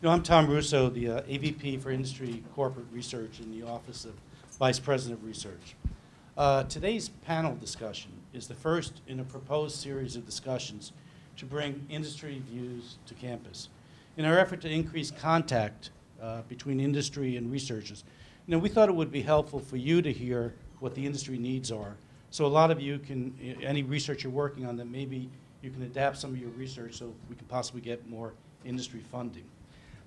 I'm Tom Russo, the AVP for Industry Corporate Research in the Office of Vice President of Research. Today's panel discussion is the first in a proposed series of discussions to bring industry views to campus. In our effort to increase contact between industry and researchers, we thought it would be helpful for you to hear what the industry needs are. So a lot of you can, any research you're working on, that maybe you can adapt some of your research so we can possibly get more industry funding.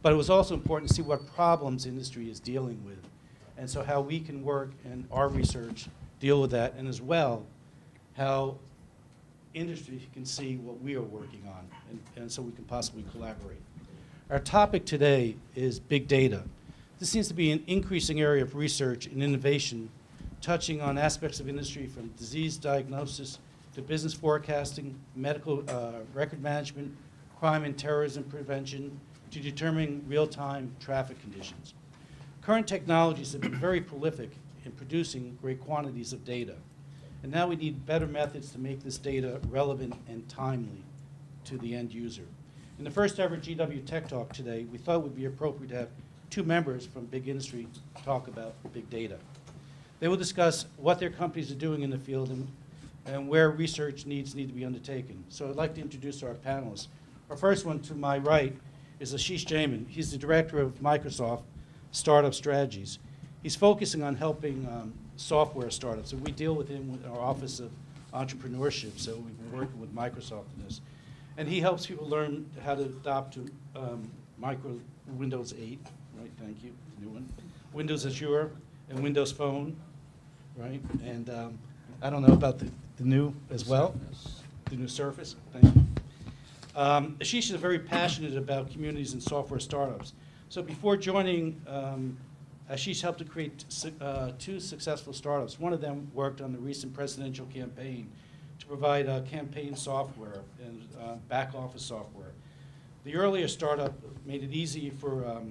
But it was also important to see what problems industry is dealing with, and so how we can work in our research deal with that, and as well, how industry can see what we are working on, and so we can possibly collaborate. Our topic today is big data. This seems to be an increasing area of research and innovation, touching on aspects of industry from disease diagnosis to business forecasting, medical record management, crime and terrorism prevention, to determining real-time traffic conditions. Current technologies have been very prolific in producing great quantities of data, and now we need better methods to make this data relevant and timely to the end user. In the first ever GW Tech Talk today, we thought it would be appropriate to have two members from big industry talk about big data. They will discuss what their companies are doing in the field and where research needs need to be undertaken. So I'd like to introduce our panelists. Our first one to my right is Ashish Jamin. He's the director of Microsoft Startup Strategies. He's focusing on helping software startups, and we deal with him with our Office of Entrepreneurship, so we've been working with Microsoft in this. And he helps people learn how to adopt to Windows 8, right, thank you, new one. Windows Azure and Windows Phone, right? And I don't know about the new as well, the new Surface, thank you. Ashish is very passionate about communities and software startups. So before joining, Ashish helped to create two successful startups. One of them worked on the recent presidential campaign to provide campaign software and back office software. The earlier startup made it easy for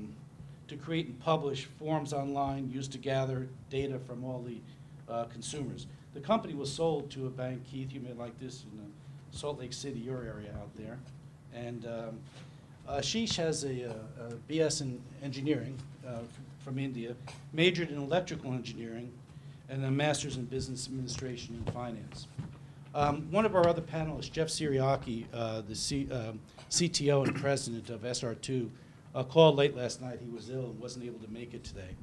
to create and publish forms online used to gather data from all the consumers. The company was sold to a bank. Keith, you may like this, in Salt Lake City, your area out there. And Ashish has a BS in engineering from India, majored in electrical engineering, and a master's in business administration and finance. One of our other panelists, Jeff Siriaki, the CTO and president of SR2, called late last night. He was ill and wasn't able to make it today.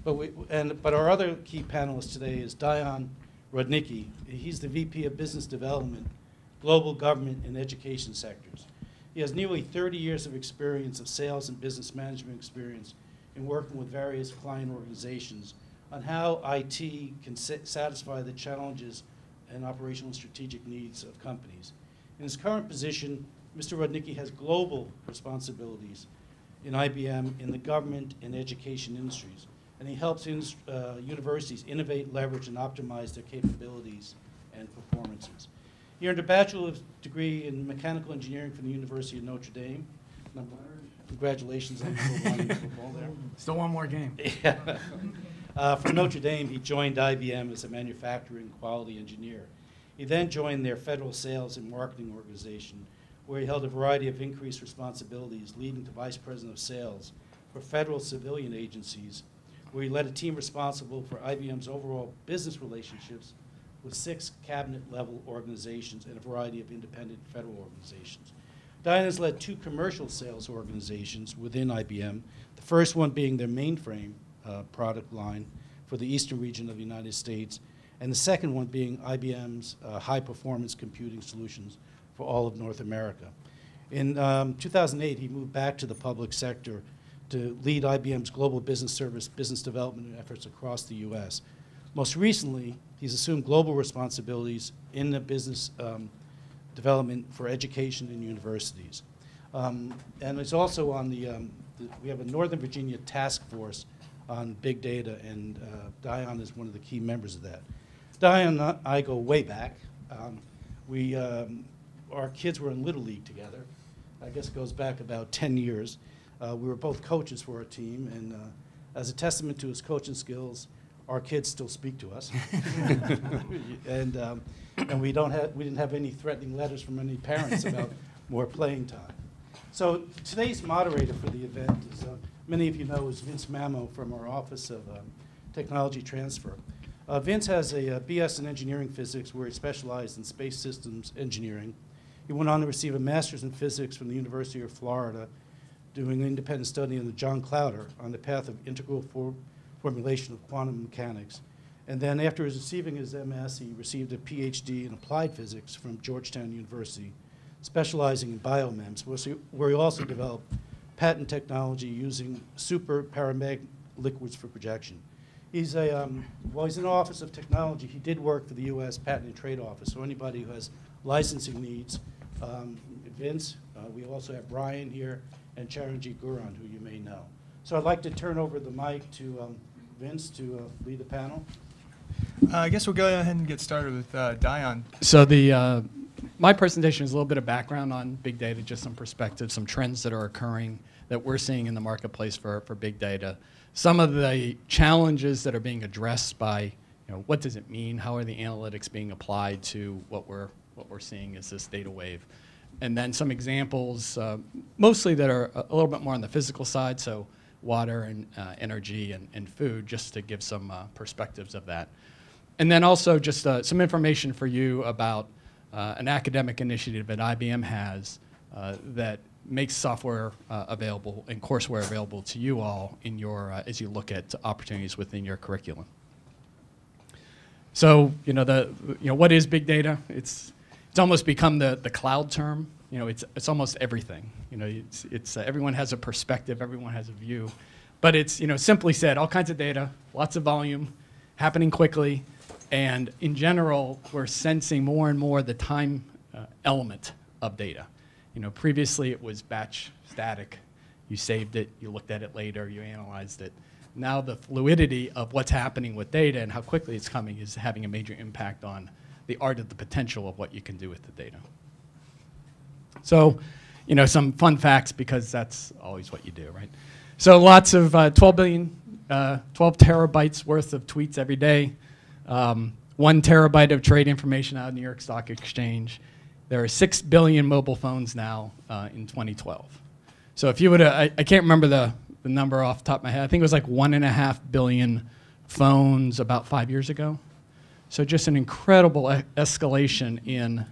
But our other key panelist today is Dion Rudnicki. He's the VP of Business Development, Global Government and Education sectors. He has nearly 30 years of experience of sales and business management experience in working with various client organizations on how IT can satisfy the challenges and operational and strategic needs of companies. In his current position, Mr. Rudnicki has global responsibilities in IBM in the government and education industries, and he helps universities innovate, leverage, and optimize their capabilities and performances. He earned a bachelor's degree in mechanical engineering from the University of Notre Dame. Congratulations on the football there. Still one more game. Yeah. From Notre Dame, he joined IBM as a manufacturing quality engineer. He then joined their federal sales and marketing organization, where he held a variety of increased responsibilities, leading to vice president of sales for federal civilian agencies, where he led a team responsible for IBM's overall business relationships with 6 cabinet-level organizations and a variety of independent federal organizations. Diane has led 2 commercial sales organizations within IBM, the first one being their mainframe product line for the eastern region of the United States, and the second one being IBM's high-performance computing solutions for all of North America. In 2008, he moved back to the public sector to lead IBM's global business service business development efforts across the U.S. Most recently, he's assumed global responsibilities in the business development for education and universities. And he's also on we have a Northern Virginia task force on big data, and Dion is one of the key members of that. Dion and I go way back. Our kids were in Little League together. I guess it goes back about 10 years. We were both coaches for our team, and as a testament to his coaching skills, our kids still speak to us. and we didn't have any threatening letters from any parents about more playing time. So today's moderator for the event is, many of you know, is Vince Mamo from our Office of Technology Transfer. Vince has a BS in engineering physics where he specialized in space systems engineering. He went on to receive a master's in physics from the University of Florida, doing an independent study on the John Clowder on the path of integral formulation of quantum mechanics. And then after receiving his MS, he received a PhD in applied physics from Georgetown University, specializing in biomems, where he also developed patent technology using super paramagnetic liquids for projection. He's while he's in the Office of Technology, he did work for the U.S. Patent and Trade Office, so anybody who has licensing needs, Vince, we also have Brian here, and Charanjit Guran, who you may know. So I'd like to turn over the mic to Vince to lead the panel. I guess we'll go ahead and get started with Dion. So my presentation is a little bit of background on big data, just some perspective, some trends that are occurring that we're seeing in the marketplace for big data. Some of the challenges that are being addressed by, what does it mean? How are the analytics being applied to what we're seeing as this data wave? And then some examples, mostly that are a little bit more on the physical side, so water and energy and food, just to give some perspectives of that. And then also just some information for you about an academic initiative that IBM has that makes software available and courseware available to you all in your as you look at opportunities within your curriculum. So what is big data? It's almost become the cloud term. It's almost everything. It's everyone has a perspective, everyone has a view, but it's simply said, all kinds of data, lots of volume, happening quickly, and in general, we're sensing more and more the time element of data. Previously it was batch static. You saved it, you looked at it later, you analyzed it. Now the fluidity of what's happening with data and how quickly it's coming is having a major impact on the art of the potential of what you can do with the data. So, some fun facts, because that's always what you do, right? So lots of 12 terabytes worth of tweets every day. 1 terabyte of trade information out of New York Stock Exchange. There are 6 billion mobile phones now in 2012. So if you would, I can't remember the number off the top of my head. I think it was like 1.5 billion phones about 5 years ago. So just an incredible escalation in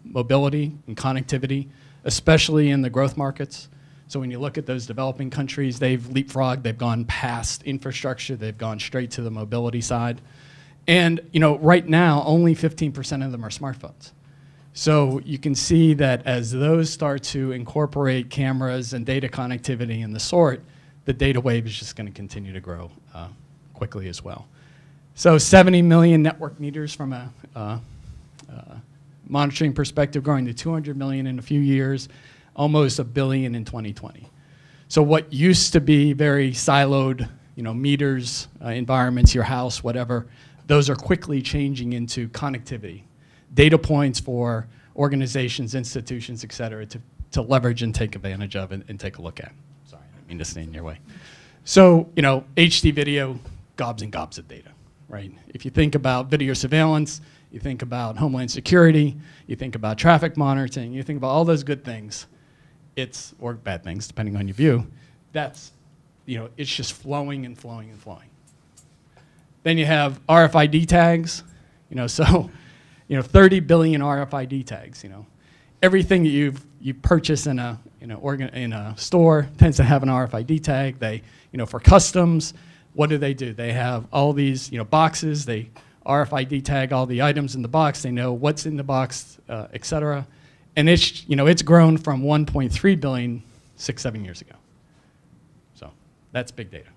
mobility and connectivity, especially in the growth markets. So when you look at those developing countries, they've leapfrogged, they've gone past infrastructure, they've gone straight to the mobility side. And right now, only 15% of them are smartphones. So you can see that as those start to incorporate cameras and data connectivity and the sort, the data wave is just going to continue to grow quickly as well. So 70 million network meters from a monitoring perspective, growing to 200 million in a few years, almost 1 billion in 2020. So what used to be very siloed, meters, environments, your house, whatever, those are quickly changing into connectivity, data points for organizations, institutions, et cetera, to leverage and take advantage of and take a look at. Sorry, I didn't mean to stand in your way. So, HD video, gobs and gobs of data, right? If you think about video surveillance, you think about homeland security, you think about traffic monitoring, you think about all those good things, or bad things, depending on your view, that's, it's just flowing and flowing and flowing. Then you have RFID tags, so 30 billion RFID tags. Everything that you purchase in a store tends to have an RFID tag. They, for customs, what do? They have all these boxes. They RFID tag all the items in the box. They know what's in the box, et cetera. And it's grown from 1.3 billion 6-7 years ago. So that's big data.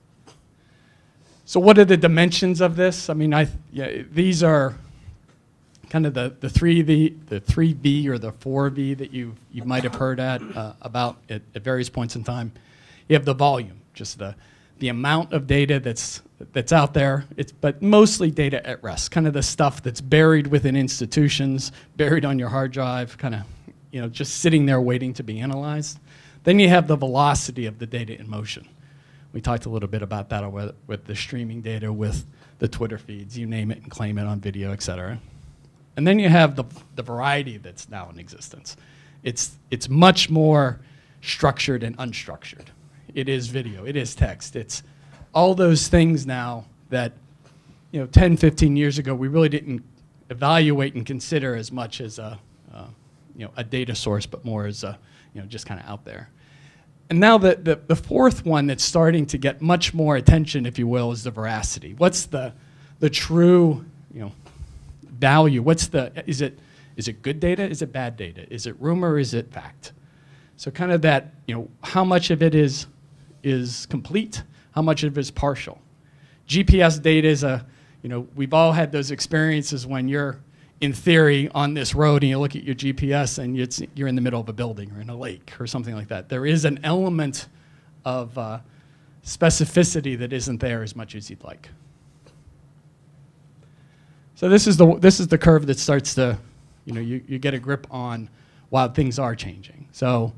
So what are the dimensions of this? I mean, these are kind of the 3V or the 4V that you might have heard about at various points in time. You have the volume, just the amount of data that's out there. But mostly data at rest, kind of the stuff that's buried within institutions, buried on your hard drive, kind of just sitting there waiting to be analyzed. Then you have the velocity of the data in motion. We talked a little bit about that with the streaming data, with the Twitter feeds, you name it and claim it on video, et cetera. And then you have the variety that's now in existence. It's much more structured and unstructured. It is video, it is text. It's all those things now that 10, 15 years ago we really didn't evaluate and consider as much as a data source, but more as just kind of out there. And now the fourth one that's starting to get much more attention, if you will, is the veracity. What's the true value? Is it good data? Is it bad data? Is it rumor? Is it fact? So kind of that, how much of it is complete? How much of it is partial? GPS data is we've all had those experiences when you're in theory on this road and you look at your GPS and you're in the middle of a building or in a lake or something like that. There is an element of specificity that isn't there as much as you'd like. So this is the curve that starts to, you get a grip on while things are changing. So,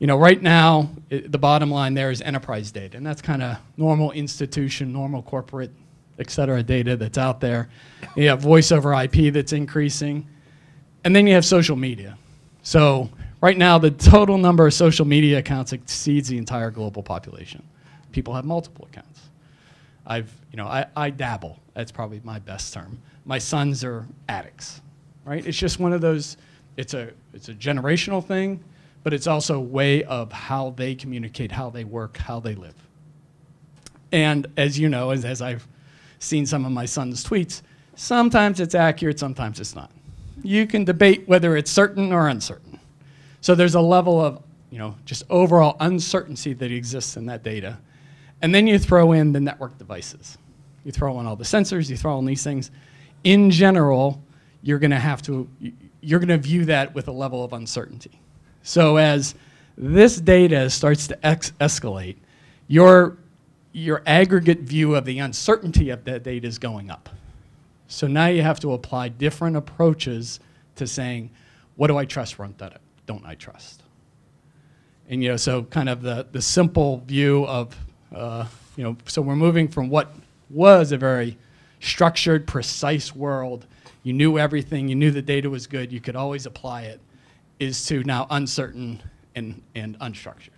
right now, the bottom line there is enterprise data, and that's kind of normal institution, normal corporate, et cetera, data that's out there. You have voice over IP that's increasing, and then you have social media. So right now, the total number of social media accounts exceeds the entire global population. People have multiple accounts. I dabble. That's probably my best term. My sons are addicts, right? It's just one of those. It's a generational thing, but it's also a way of how they communicate, how they work, how they live. And as you know, as I've seen some of my son's tweets, sometimes it's accurate, sometimes it's not. You can debate whether it's certain or uncertain. So there's a level of, just overall uncertainty that exists in that data. And then you throw in the network devices. You throw in all the sensors, you throw in these things. In general, you're going to view that with a level of uncertainty. So as this data starts to escalate, your aggregate view of the uncertainty of that data is going up. So now you have to apply different approaches to saying, what do I trust, what don't I trust? And so kind of the simple view of, so we're moving from what was a very structured, precise world. You knew everything, you knew the data was good, you could always apply it, is to now uncertain and unstructured.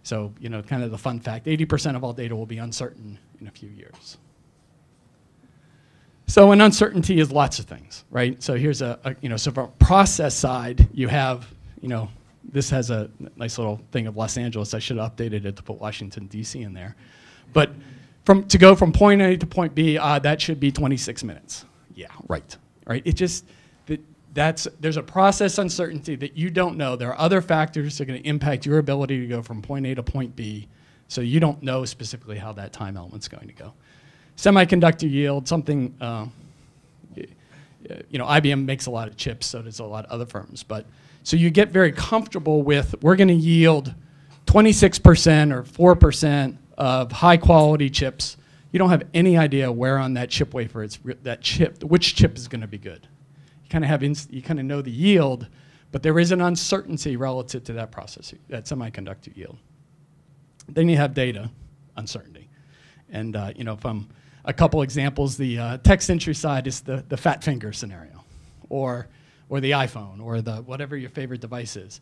So, kind of the fun fact, 80% of all data will be uncertain in a few years. So an uncertainty is lots of things, right? So here's so from a process side, you have, this has a nice little thing of Los Angeles. I should have updated it to put Washington, D.C. in there. But to go from point A to point B, that should be 26 minutes. Yeah, right. It just, there's a process uncertainty that you don't know. There are other factors that are going to impact your ability to go from point A to point B, so you don't know specifically how that time element's going to go. Semiconductor yield, something, IBM makes a lot of chips, so does a lot of other firms. But so you get very comfortable with, we're going to yield 26% or 4% of high quality chips. You don't have any idea where on that chip wafer which chip is going to be good. You kind of know the yield, but there is an uncertainty relative to that process, that semiconductor yield. Then you have data uncertainty, and from a couple examples, the text entry side is the fat finger scenario, or the iPhone, or the whatever your favorite device is.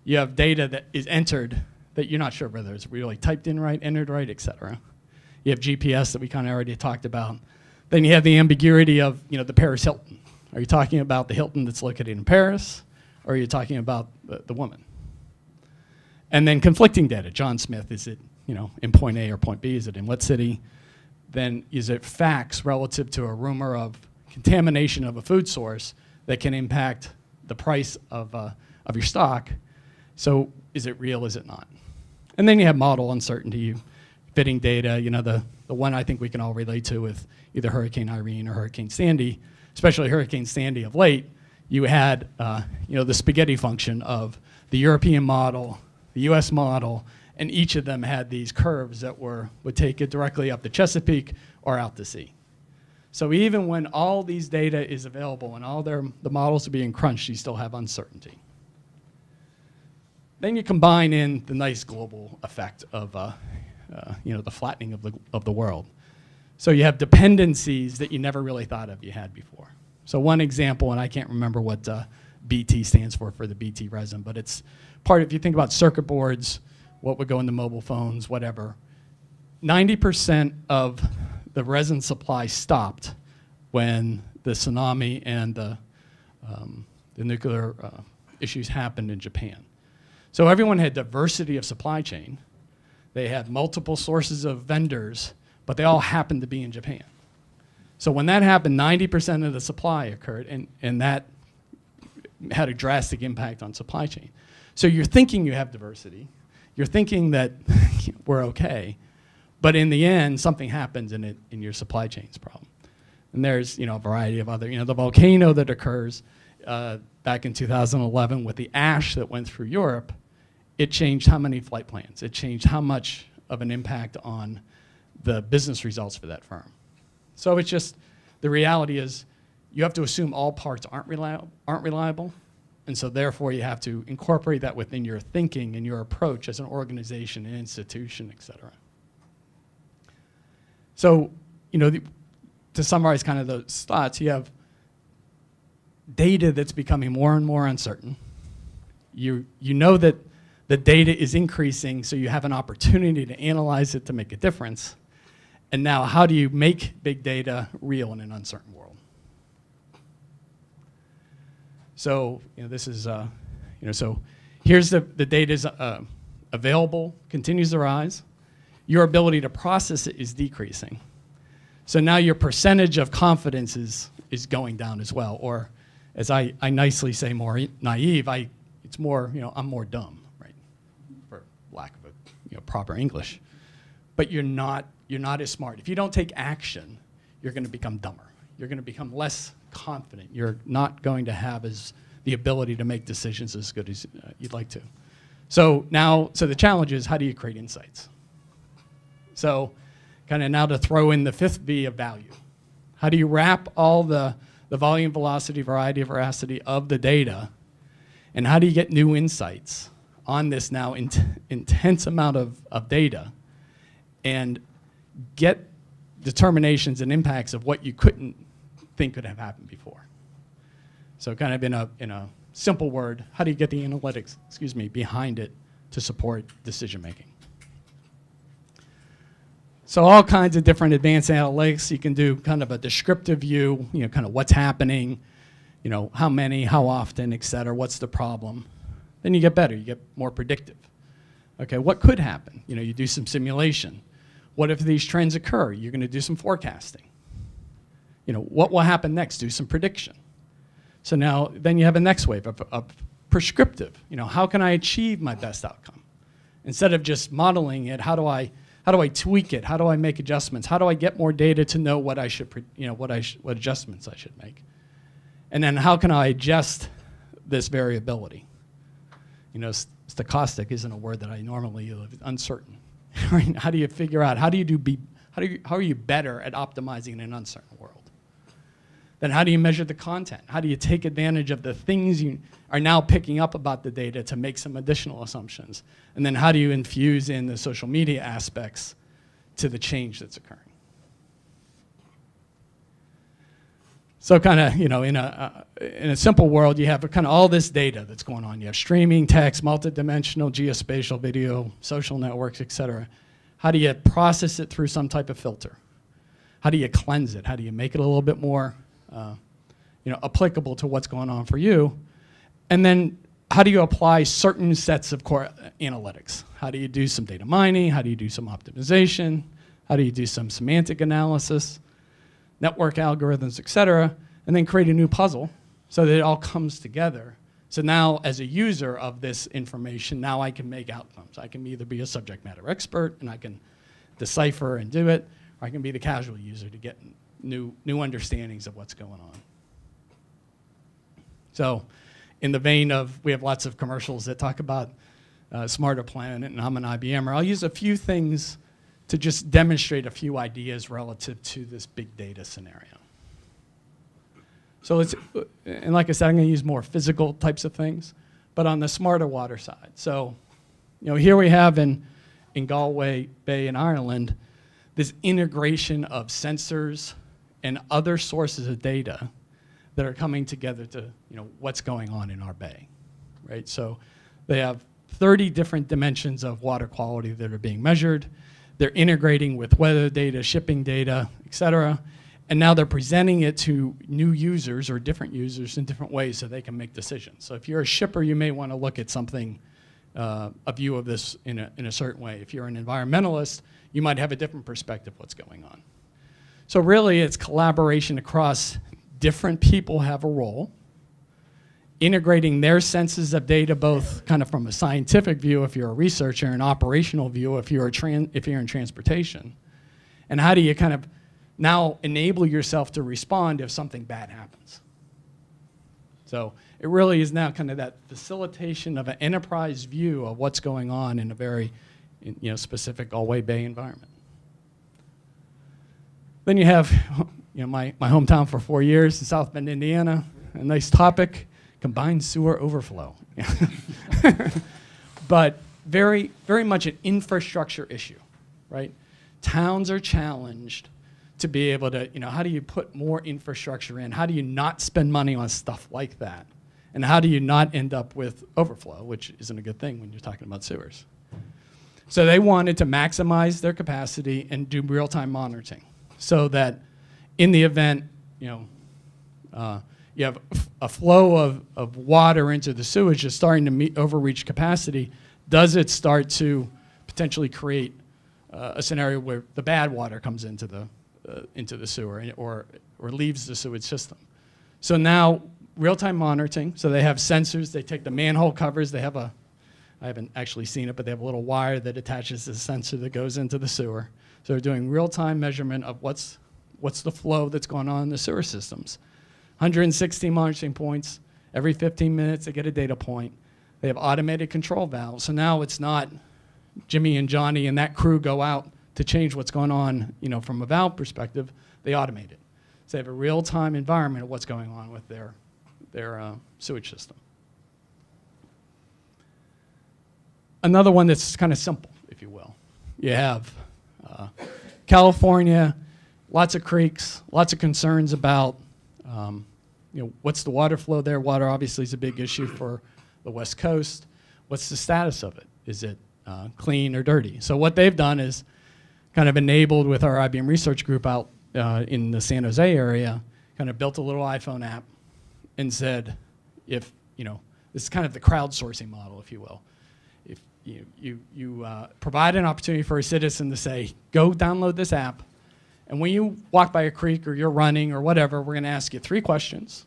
You have data that is entered that you're not sure whether it's really typed in right, entered right, et cetera. You have GPS that we kind of already talked about. Then you have the ambiguity of the Paris Hilton. Are you talking about the Hilton that's located in Paris, or are you talking about the woman? And then conflicting data. John Smith, is it in point A or point B? Is it in what city? Then is it facts relative to a rumor of contamination of a food source that can impact the price of your stock? So is it real, is it not? And then you have model uncertainty, fitting data. The one I think we can all relate to with either Hurricane Irene or Hurricane Sandy, especially Hurricane Sandy of late. You had the spaghetti function of the European model, the US model, and each of them had these curves that would take it directly up the Chesapeake or out to sea. So even when all these data is available and all the models are being crunched, you still have uncertainty. Then you combine in the nice global effect of the flattening of the world. So you have dependencies that you never really thought of you had before. So one example, and I can't remember what BT stands for the BT resin, but it's part, if you think about circuit boards, what would go into mobile phones, whatever, 90% of the resin supply stopped when the tsunami and the nuclear issues happened in Japan. So everyone had diversity of supply chain. They had multiple sources of vendors, but they all happened to be in Japan. So when that happened, 90% of the supply occurred, and that had a drastic impact on supply chain. So you're thinking you have diversity. You're thinking that we're okay. But in the end, something happens in your supply chain's problem. And there's a variety of other, the volcano that occurs back in 2011 with the ash that went through Europe, it changed how many flight plans. It changed how much of an impact on the business results for that firm. So it's just, the reality is you have to assume all parts aren't reliable, and so therefore you have to incorporate that within your thinking and your approach as an organization, an institution, et cetera. So, to summarize kind of those thoughts, you have data that's becoming more and more uncertain. You know that the data is increasing, so you have an opportunity to analyze it to make a difference. And now, how do you make big data real in an uncertain world? So, this is, so here's the data's available, continues to rise. Your ability to process it is decreasing. So now your percentage of confidence is going down as well. Or, as I nicely say, more naive, it's more, I'm more dumb, right? For lack of a proper English. But you're not as smart. If you don't take action, you're going to become dumber. You're going to become less confident. You're not going to have the ability to make decisions as good as you'd like to. So the challenge is, how do you create insights? So kind of now to throw in the fifth V of value. How do you wrap all the volume, velocity, variety, veracity of the data, and how do you get new insights on this now intense amount of data and get determinations and impacts of what you couldn't think could have happened before? So kind of in a simple word, how do you get the analytics, behind it to support decision making? So all kinds of different advanced analytics. You can do kind of a descriptive view, kind of what's happening, how many, how often, et cetera, what's the problem. Then you get better, you get more predictive. Okay, what could happen? You do some simulation. What if these trends occur? You're going to do some forecasting. What will happen next? Do some prediction. So now, then you have a next wave of prescriptive. How can I achieve my best outcome? Instead of just modeling it, how do I tweak it? How do I make adjustments? How do I get more data to know what I should, what adjustments I should make? And then how can I adjust this variability? Stochastic isn't a word that I normally use. Uncertain. How do you figure out? How are you better at optimizing in an uncertain world? Then how do you measure the content? How do you take advantage of the things you are now picking up about the data to make some additional assumptions? And then how do you infuse in the social media aspects to the change that's occurring? So kind of, in a simple world, you have kind of all this data that's going on. You have streaming, text, multidimensional, geospatial, video, social networks, et cetera. How do you process it through some type of filter? How do you cleanse it? How do you make it a little bit more applicable to what's going on for you? And then how do you apply certain sets of core analytics? How do you do some data mining? How do you do some optimization? How do you do some semantic analysis, network algorithms, et cetera, and then create a new puzzle so that it all comes together. So now, as a user of this information, now I can make outcomes. I can either be a subject matter expert and I can decipher and do it, or I can be the casual user to get new understandings of what's going on. So in the vein of, we have lots of commercials that talk about Smarter Planet, and I'm an IBMer. I'll use a few things to just demonstrate a few ideas relative to this big data scenario. So and like I said, I'm going to use more physical types of things, but on the smarter water side. So, here we have in Galway Bay in Ireland, this integration of sensors and other sources of data that are coming together to, what's going on in our bay, right? So they have 30 different dimensions of water quality that are being measured. They're integrating with weather data, shipping data, et cetera. And now they're presenting it to new users or different users in different ways so they can make decisions. So if you're a shipper, you may want to look at something, a view of this in a certain way. If you're an environmentalist, you might have a different perspective of what's going on. So really, it's collaboration across different people have a role, integrating their senses of data, both kind of from a scientific view if you're a researcher, an operational view if you're in transportation. And how do you kind of now enable yourself to respond if something bad happens? So it really is now kind of that facilitation of an enterprise view of what's going on in a very specific Galway Bay environment. Then you have my hometown for 4 years in South Bend, Indiana, a nice topic, combined sewer overflow. But very, very much an infrastructure issue, right? Towns are challenged to be able to, how do you put more infrastructure in? How do you not spend money on stuff like that? And how do you not end up with overflow, which isn't a good thing when you're talking about sewers? So they wanted to maximize their capacity and do real-time monitoring so that in the event, you have a flow of water into the sewage is starting to overreach capacity, does it start to potentially create a scenario where the bad water comes into the sewer or leaves the sewage system? So now real-time monitoring, so they have sensors, they take the manhole covers, they have I haven't actually seen it, but they have a little wire that attaches to the sensor that goes into the sewer. So they're doing real-time measurement of what's the flow that's going on in the sewer systems. 160 monitoring points. Every 15 minutes, they get a data point. They have automated control valves. So now it's not Jimmy and Johnny and that crew go out to change what's going on, from a valve perspective. They automate it. So they have a real-time environment of what's going on with their sewage system. Another one that's kind of simple, if you will. You have California, lots of creeks, lots of concerns about what's the water flow there. Water obviously is a big issue for the West Coast. What's the status of it? Is it clean or dirty? So what they've done is kind of enabled with our IBM research group out in the San Jose area, kind of built a little iPhone app and said, if, this is kind of the crowdsourcing model, if you will. If you provide an opportunity for a citizen to say, go download this app, and when you walk by a creek or you're running or whatever, we're going to ask you 3 questions.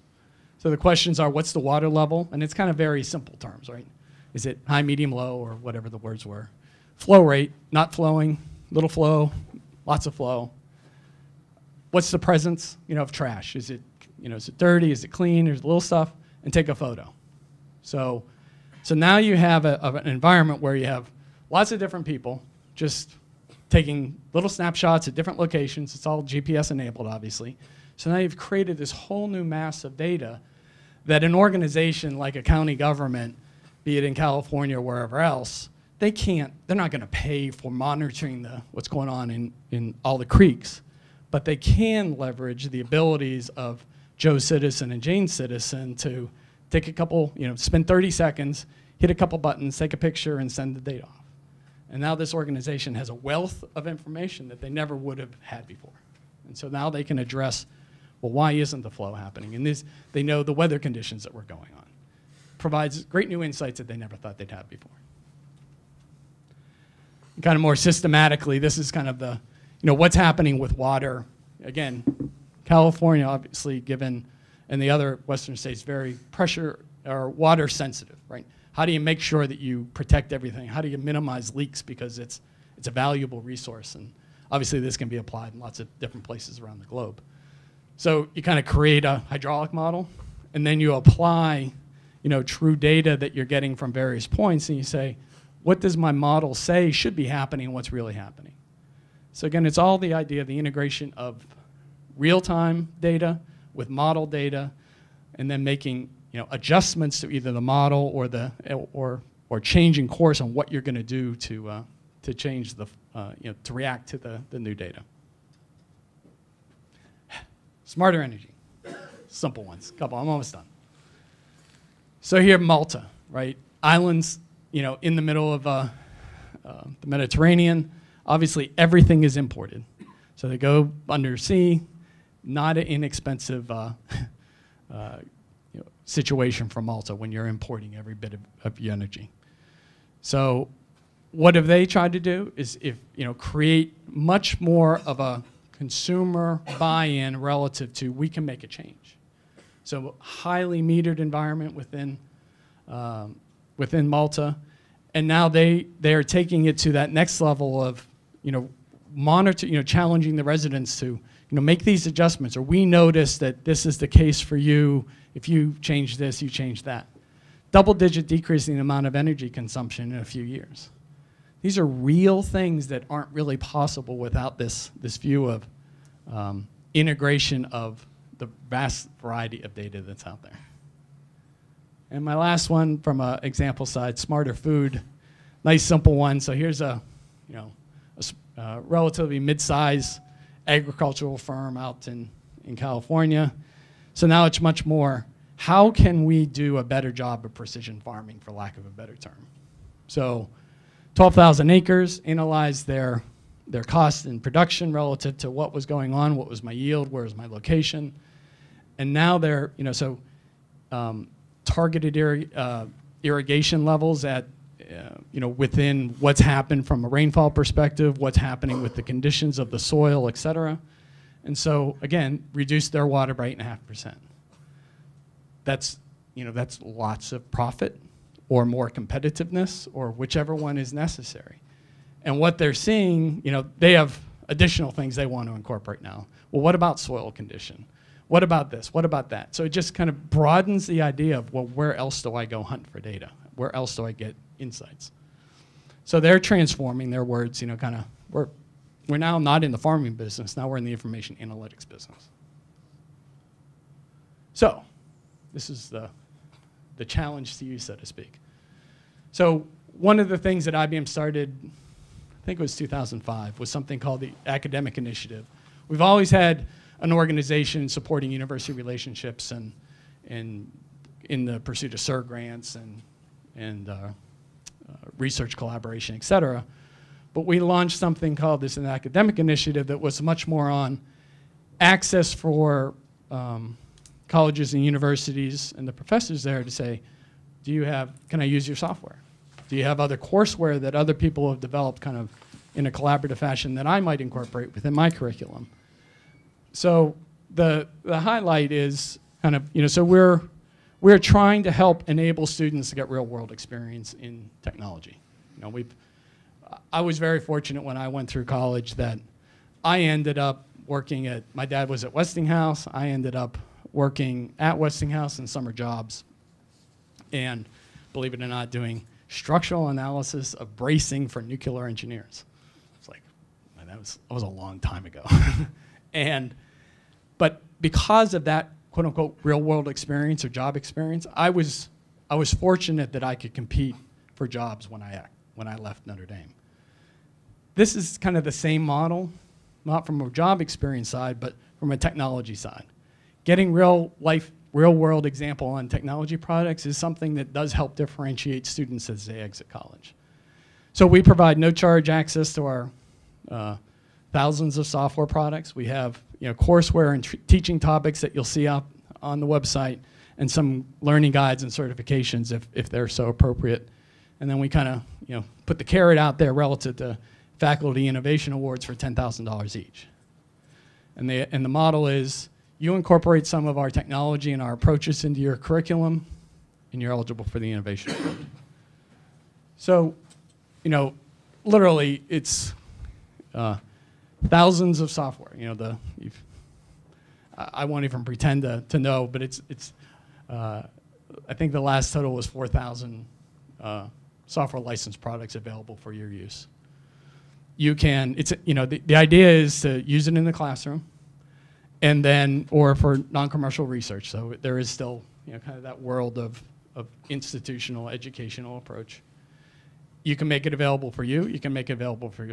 So the questions are, what's the water level? And it's kind of very simple terms, right? Is it high, medium, low, or whatever the words were? Flow rate, not flowing, little flow, lots of flow. What's the presence, of trash? Is it dirty? Is it clean? There's little stuff, and take a photo. So now you have an environment where you have lots of different people just taking little snapshots at different locations. It's all GPS enabled, obviously. So now you've created this whole new mass of data that an organization like a county government, be it in California or wherever else, they're not going to pay for monitoring what's going on in all the creeks, but they can leverage the abilities of Joe Citizen and Jane Citizen to take a couple, spend 30 seconds, hit a couple buttons, take a picture, and send the data off. And now this organization has a wealth of information that they never would have had before. And so now they can address, well, why isn't the flow happening? And they know the weather conditions that were going on. Provides great new insights that they never thought they'd have before. And kind of more systematically, this is kind of the, what's happening with water. Again, California, obviously, given, and the other Western states, very pressure or water sensitive, right? How do you make sure that you protect everything? How do you minimize leaks because it's a valuable resource? And obviously this can be applied in lots of different places around the globe. So you kind of create a hydraulic model, and then you apply true data that you're getting from various points, and you say, what does my model say should be happening and what's really happening? So again, it's all the idea of the integration of real-time data with model data, and then making adjustments to either the model or changing course on what you're going to do to change to react to the new data. Smarter energy. simple ones. Couple. I'm almost done. So here, Malta, right? Islands, in the middle of the Mediterranean. Obviously, everything is imported. So they go undersea, not an inexpensive situation for Malta when you're importing every bit of your energy. So what have they tried to do is create much more of a consumer buy-in relative to we can make a change. So highly metered environment within Malta, and now they are taking it to that next level of monitor, challenging the residents to make these adjustments, or we notice that this is the case for you. If you change this, you change that. Double-digit decrease in the amount of energy consumption in a few years. These are real things that aren't really possible without this view of integration of the vast variety of data that's out there. And my last one from an example side, smarter food. Nice, simple one. So here's a relatively mid-size agricultural firm out in California. So now it's much more, how can we do a better job of precision farming, for lack of a better term? So 12,000 acres, analyzed their cost in production relative to what was going on, what was my yield, where was my location. And now they're, targeted irrigation levels at, within what's happened from a rainfall perspective, what's happening with the conditions of the soil, et cetera. And so, again, reduce their water by 8.5%. That's lots of profit or more competitiveness or whichever one is necessary. And what they're seeing, they have additional things they want to incorporate now. Well, what about soil condition? What about this? What about that? So it just kind of broadens the idea of, well, where else do I go hunt for data? Where else do I get insights? So they're transforming their words, we're now not in the farming business, now we're in the information analytics business. So this is the challenge to you, so to speak. So one of the things that IBM started, I think it was 2005, was something called the Academic Initiative. We've always had an organization supporting university relationships and in the pursuit of SIR grants and research collaboration, et cetera. But we launched something called an academic initiative that was much more on access for colleges and universities and the professors there to say, can I use your software? Do you have other courseware that other people have developed kind of in a collaborative fashion that I might incorporate within my curriculum? So the highlight is kind of, so we're trying to help enable students to get real world experience in technology. I was very fortunate when I went through college that I ended up working my dad was at Westinghouse. I ended up working at Westinghouse in summer jobs and, believe it or not, doing structural analysis of bracing for nuclear engineers. It's like, man, that was a long time ago. But because of that quote unquote real world experience or job experience, I was fortunate that I could compete for jobs when I left Notre Dame. This is kind of the same model, not from a job experience side, but from a technology side. Getting real world example on technology products is something that does help differentiate students as they exit college. So we provide no charge access to our thousands of software products. We have courseware and teaching topics that you'll see up on the website, and some learning guides and certifications if they're so appropriate. And then we kind of put the carrot out there relative to faculty innovation awards for $10,000 each. And the model is you incorporate some of our technology and our approaches into your curriculum, and you're eligible for the innovation award. So, literally it's thousands of software. I won't even pretend to know, but it's I think the last total was 4,000 software license products available for your use. The idea is to use it in the classroom, and then, or for non-commercial research. So there is still, kind of that world of institutional educational approach. You can make it available for you. You can make it available for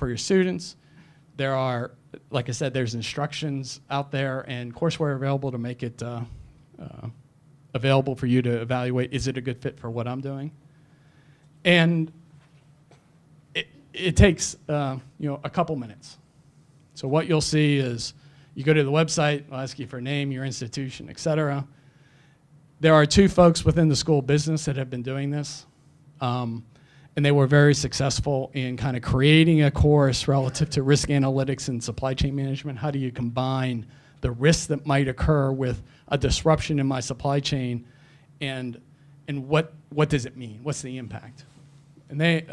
your students. There are, like I said, there's instructions out there and courseware available to make it available for you to evaluate, is it a good fit for what I'm doing? And it takes a couple minutes. So what you'll see is you go to the website, it'll ask you for a name, your institution, et cetera. There are 2 folks within the school business that have been doing this. And they were very successful in kind of creating a course relative to risk analytics and supply chain management. How do you combine the risks that might occur with a disruption in my supply chain, and what does it mean? What's the impact? And they,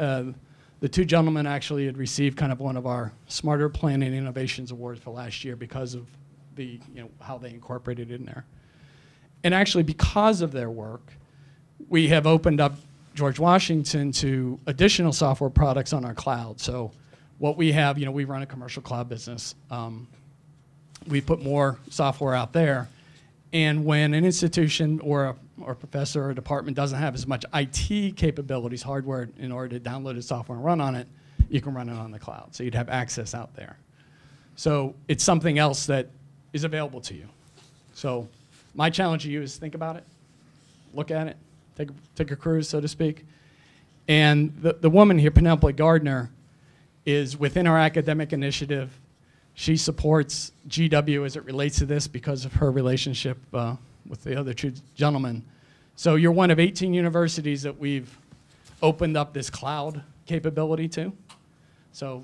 the 2 gentlemen actually had received kind of one of our Smarter Planning Innovations Awards for last year because of the, how they incorporated it in there. And actually, because of their work, we have opened up George Washington to additional software products on our cloud. So what we have, we run a commercial cloud business. We put more software out there. And when an institution or a professor or a department doesn't have as much IT capabilities, hardware, in order to download the software and run on it, you can run it on the cloud. So you'd have access out there. So it's something else that is available to you. So my challenge to you is think about it, look at it, take a cruise, so to speak. And the woman here, Penelope Gardner, is within our academic initiative. She supports GW as it relates to this because of her relationship with the other 2 gentlemen. So you're one of 18 universities that we've opened up this cloud capability to. So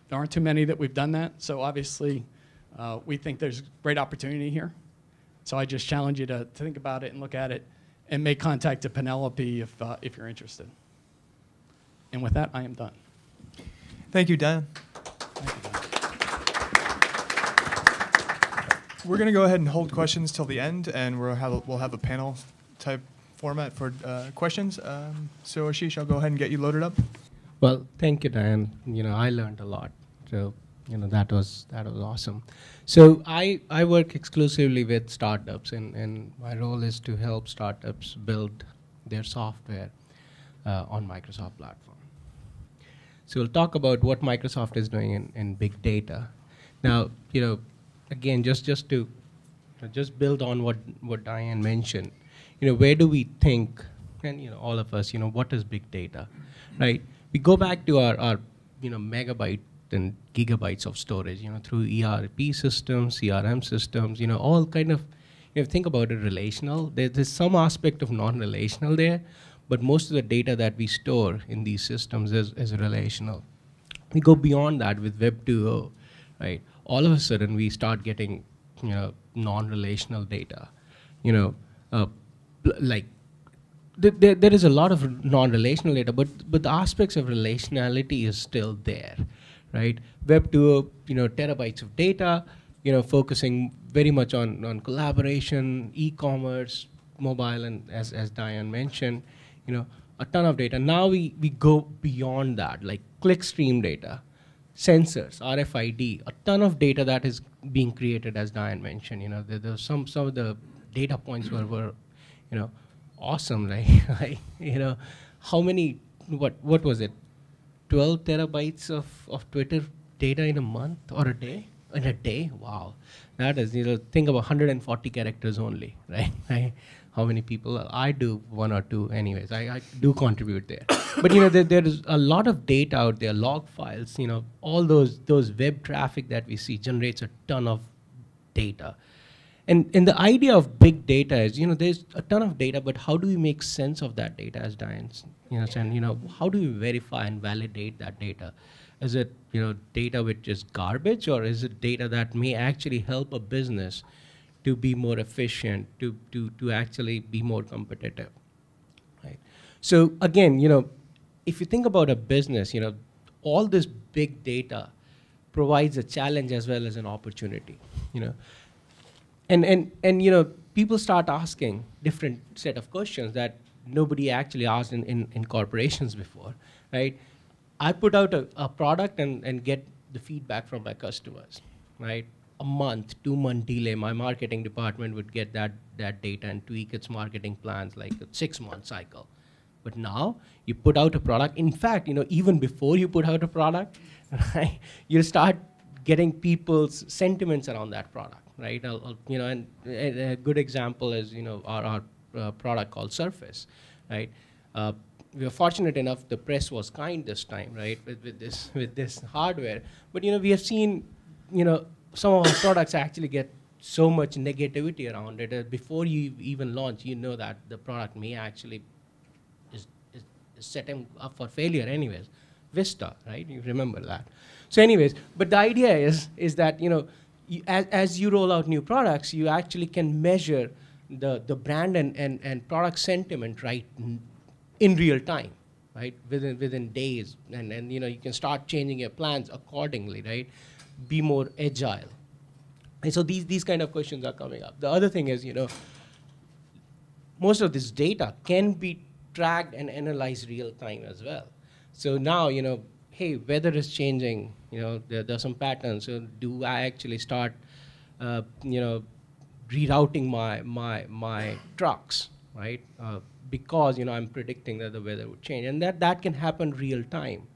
there aren't too many that we've done that. So obviously, we think there's great opportunity here. So I just challenge you to think about it and look at it, and make contact to Penelope if you're interested. And with that, I am done. Thank you, Dan. We're going to go ahead and hold questions till the end, and we'll have a panel type format for questions. So Ashish, I'll go ahead and get you loaded up. Well, thank you, Dan. I learned a lot. So that was awesome. So I work exclusively with startups, and my role is to help startups build their software on Microsoft platform. So we'll talk about what Microsoft is doing in big data. Now, again, just to build on what Diane mentioned, where do we think, and all of us, what is big data, right? We go back to our megabyte and gigabytes of storage, through ERP systems, CRM systems, all kind of, think about it relational. There's some aspect of non-relational there, but most of the data that we store in these systems is relational. We go beyond that with Web 2.0, right? All of a sudden we start getting, non-relational data, like there is a lot of non-relational data, but the aspects of relationality is still there. Right, Web 2.0, terabytes of data, focusing very much on collaboration, e-commerce, mobile, and as Diane mentioned, a ton of data. Now we go beyond that, like clickstream data, sensors, RFID, a ton of data that is being created, as Diane mentioned. There's some of the data points were awesome, right? How many? What was it? 12 terabytes of Twitter data in a month or a day? In a day? Wow. That is, think about 140 characters only, right? How many people? I do 1 or 2 anyways. I do contribute there. But there is a lot of data out there, log files, all those web traffic that we see generates a ton of data. And the idea of big data is, there's a ton of data, but how do we make sense of that data, as Diane's saying, how do we verify and validate that data? Is it, data which is garbage, or is it data that may actually help a business to be more efficient, to actually be more competitive, right? So again, if you think about a business, all this big data provides a challenge as well as an opportunity, And people start asking different set of questions that nobody actually asked in corporations before, right? I put out a product and get the feedback from my customers, right? A month, 2-month delay, my marketing department would get that data and tweak its marketing plans like a 6-month cycle. But now you put out a product. In fact, even before you put out a product, right, you start getting people's sentiments around that product, right? And a good example is, our product called Surface, right? We were fortunate enough, the press was kind this time, right, with this hardware. But we have seen, some of our products actually get so much negativity around it. Before you even launch, that the product may actually is setting up for failure anyways. Vista, right? You remember that. So anyways, but the idea is that as you roll out new products, you actually can measure the brand and product sentiment right in real time, right? Within days, and you can start changing your plans accordingly, right? Be more agile. And so these kind of questions are coming up. The other thing is, most of this data can be tracked and analyzed real time as well. So now, hey, weather is changing. There's some patterns. So do I actually start, rerouting my trucks, right? Because I'm predicting that the weather would change, and that can happen real time.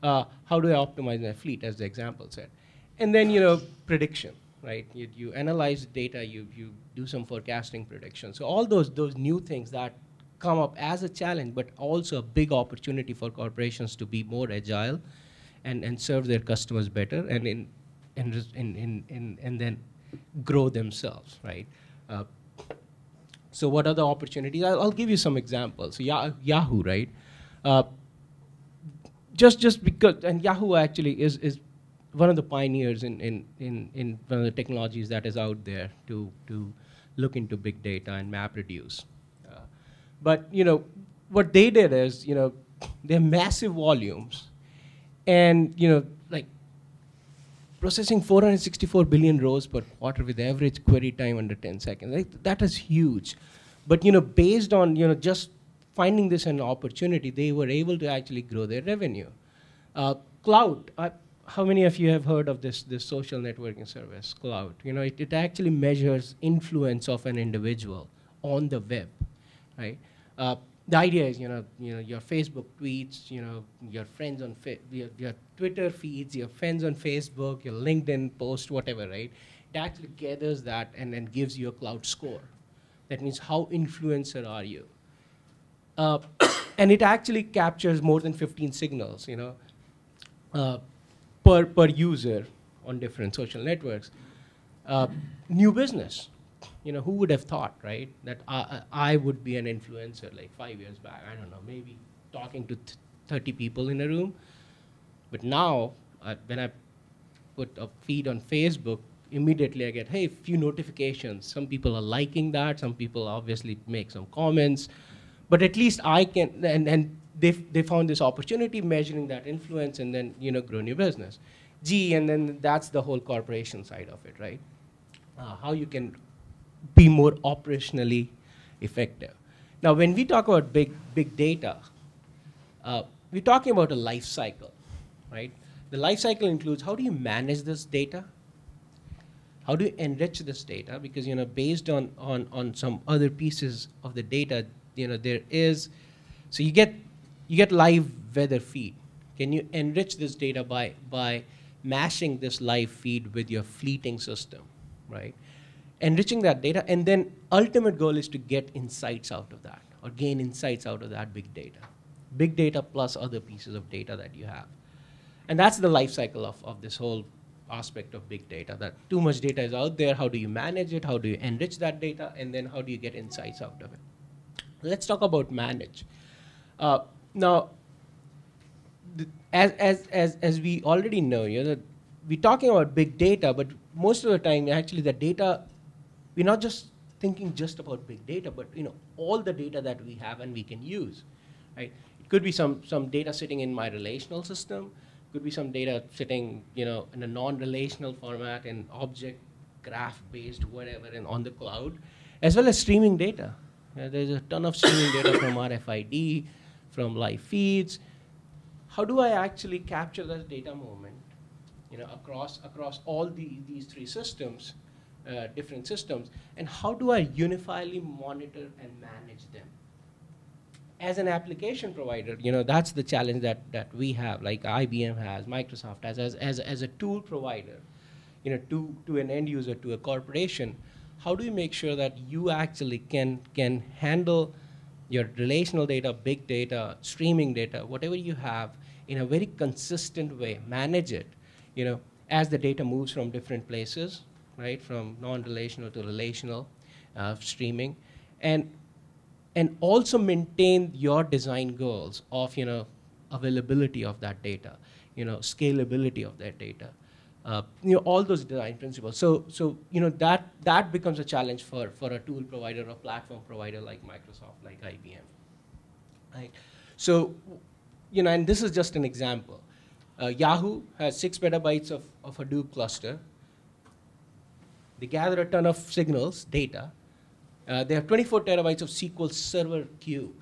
How do I optimize my fleet, as the example said? And then prediction, right? You analyze data, you do some forecasting prediction. So all those new things that come up as a challenge, but also a big opportunity for corporations to be more agile and serve their customers better, and then grow themselves, right? So what are the opportunities? I'll give you some examples. So Yahoo, right? Just because, and Yahoo actually is one of the pioneers in one of the technologies that is out there to look into big data and MapReduce. But what they did is, they're massive volumes, and like processing 464 billion rows per quarter with average query time under 10 seconds. Like, that is huge. But based on just finding this an opportunity, they were able to actually grow their revenue. Cloud. How many of you have heard of this social networking service, Cloud? It actually measures influence of an individual on the web, right? The idea is, your Facebook tweets, your friends on your Twitter feeds, your friends on Facebook, your LinkedIn post, whatever, right? It actually gathers that and then gives you a CloudScore. That means how influencer are you? And it actually captures more than 15 signals, per user on different social networks. New business. Who would have thought, right, that I would be an influencer like 5 years back? I don't know, maybe talking to 30 people in a room. But now, when I put a feed on Facebook, immediately I get, hey, few notifications. Some people are liking that. Some people obviously make some comments. But at least I can, and they found this opportunity measuring that influence, and then grow new business. And then that's the whole corporation side of it, right? How you can be more operationally effective. Now, when we talk about big data, we're talking about a life cycle, right? The life cycle includes, how do you manage this data? How do you enrich this data? Because based on some other pieces of the data, there is, so you get live weather feed. Can you enrich this data by mashing this live feed with your fleeting system, right? Enriching that data, and then ultimate goal is to get insights out of that, or gain insights out of that big data. Big data plus other pieces of data that you have. And that's the life cycle of this whole aspect of big data, that too much data is out there. How do you manage it? How do you enrich that data? And then how do you get insights out of it? Let's talk about manage. Now, as we already know, we're talking about big data, but most of the time, actually, the data, we're not just thinking just about big data, but all the data that we have and we can use, right? It could be some data sitting in my relational system, could be some data sitting in a non-relational format, in object, graph-based, whatever, and on the cloud, as well as streaming data. There's a ton of streaming data from RFID, from live feeds. How do I actually capture that data moment, across all these three systems, different systems, and how do I unifiedly monitor and manage them? as an application provider, that's the challenge that we have, like IBM has, Microsoft has, as a tool provider, to an end user, to a corporation. How do you make sure that you actually can handle your relational data, big data, streaming data, whatever you have, in a very consistent way, manage it, as the data moves from different places, right, from non-relational to relational, streaming, and also maintain your design goals of, availability of that data, scalability of that data, all those design principles. So that becomes a challenge for a tool provider or platform provider like Microsoft, like IBM, right? So, and this is just an example. Yahoo has 6 petabytes of Hadoop cluster. They gather a ton of signals, data. They have 24 terabytes of SQL Server cube,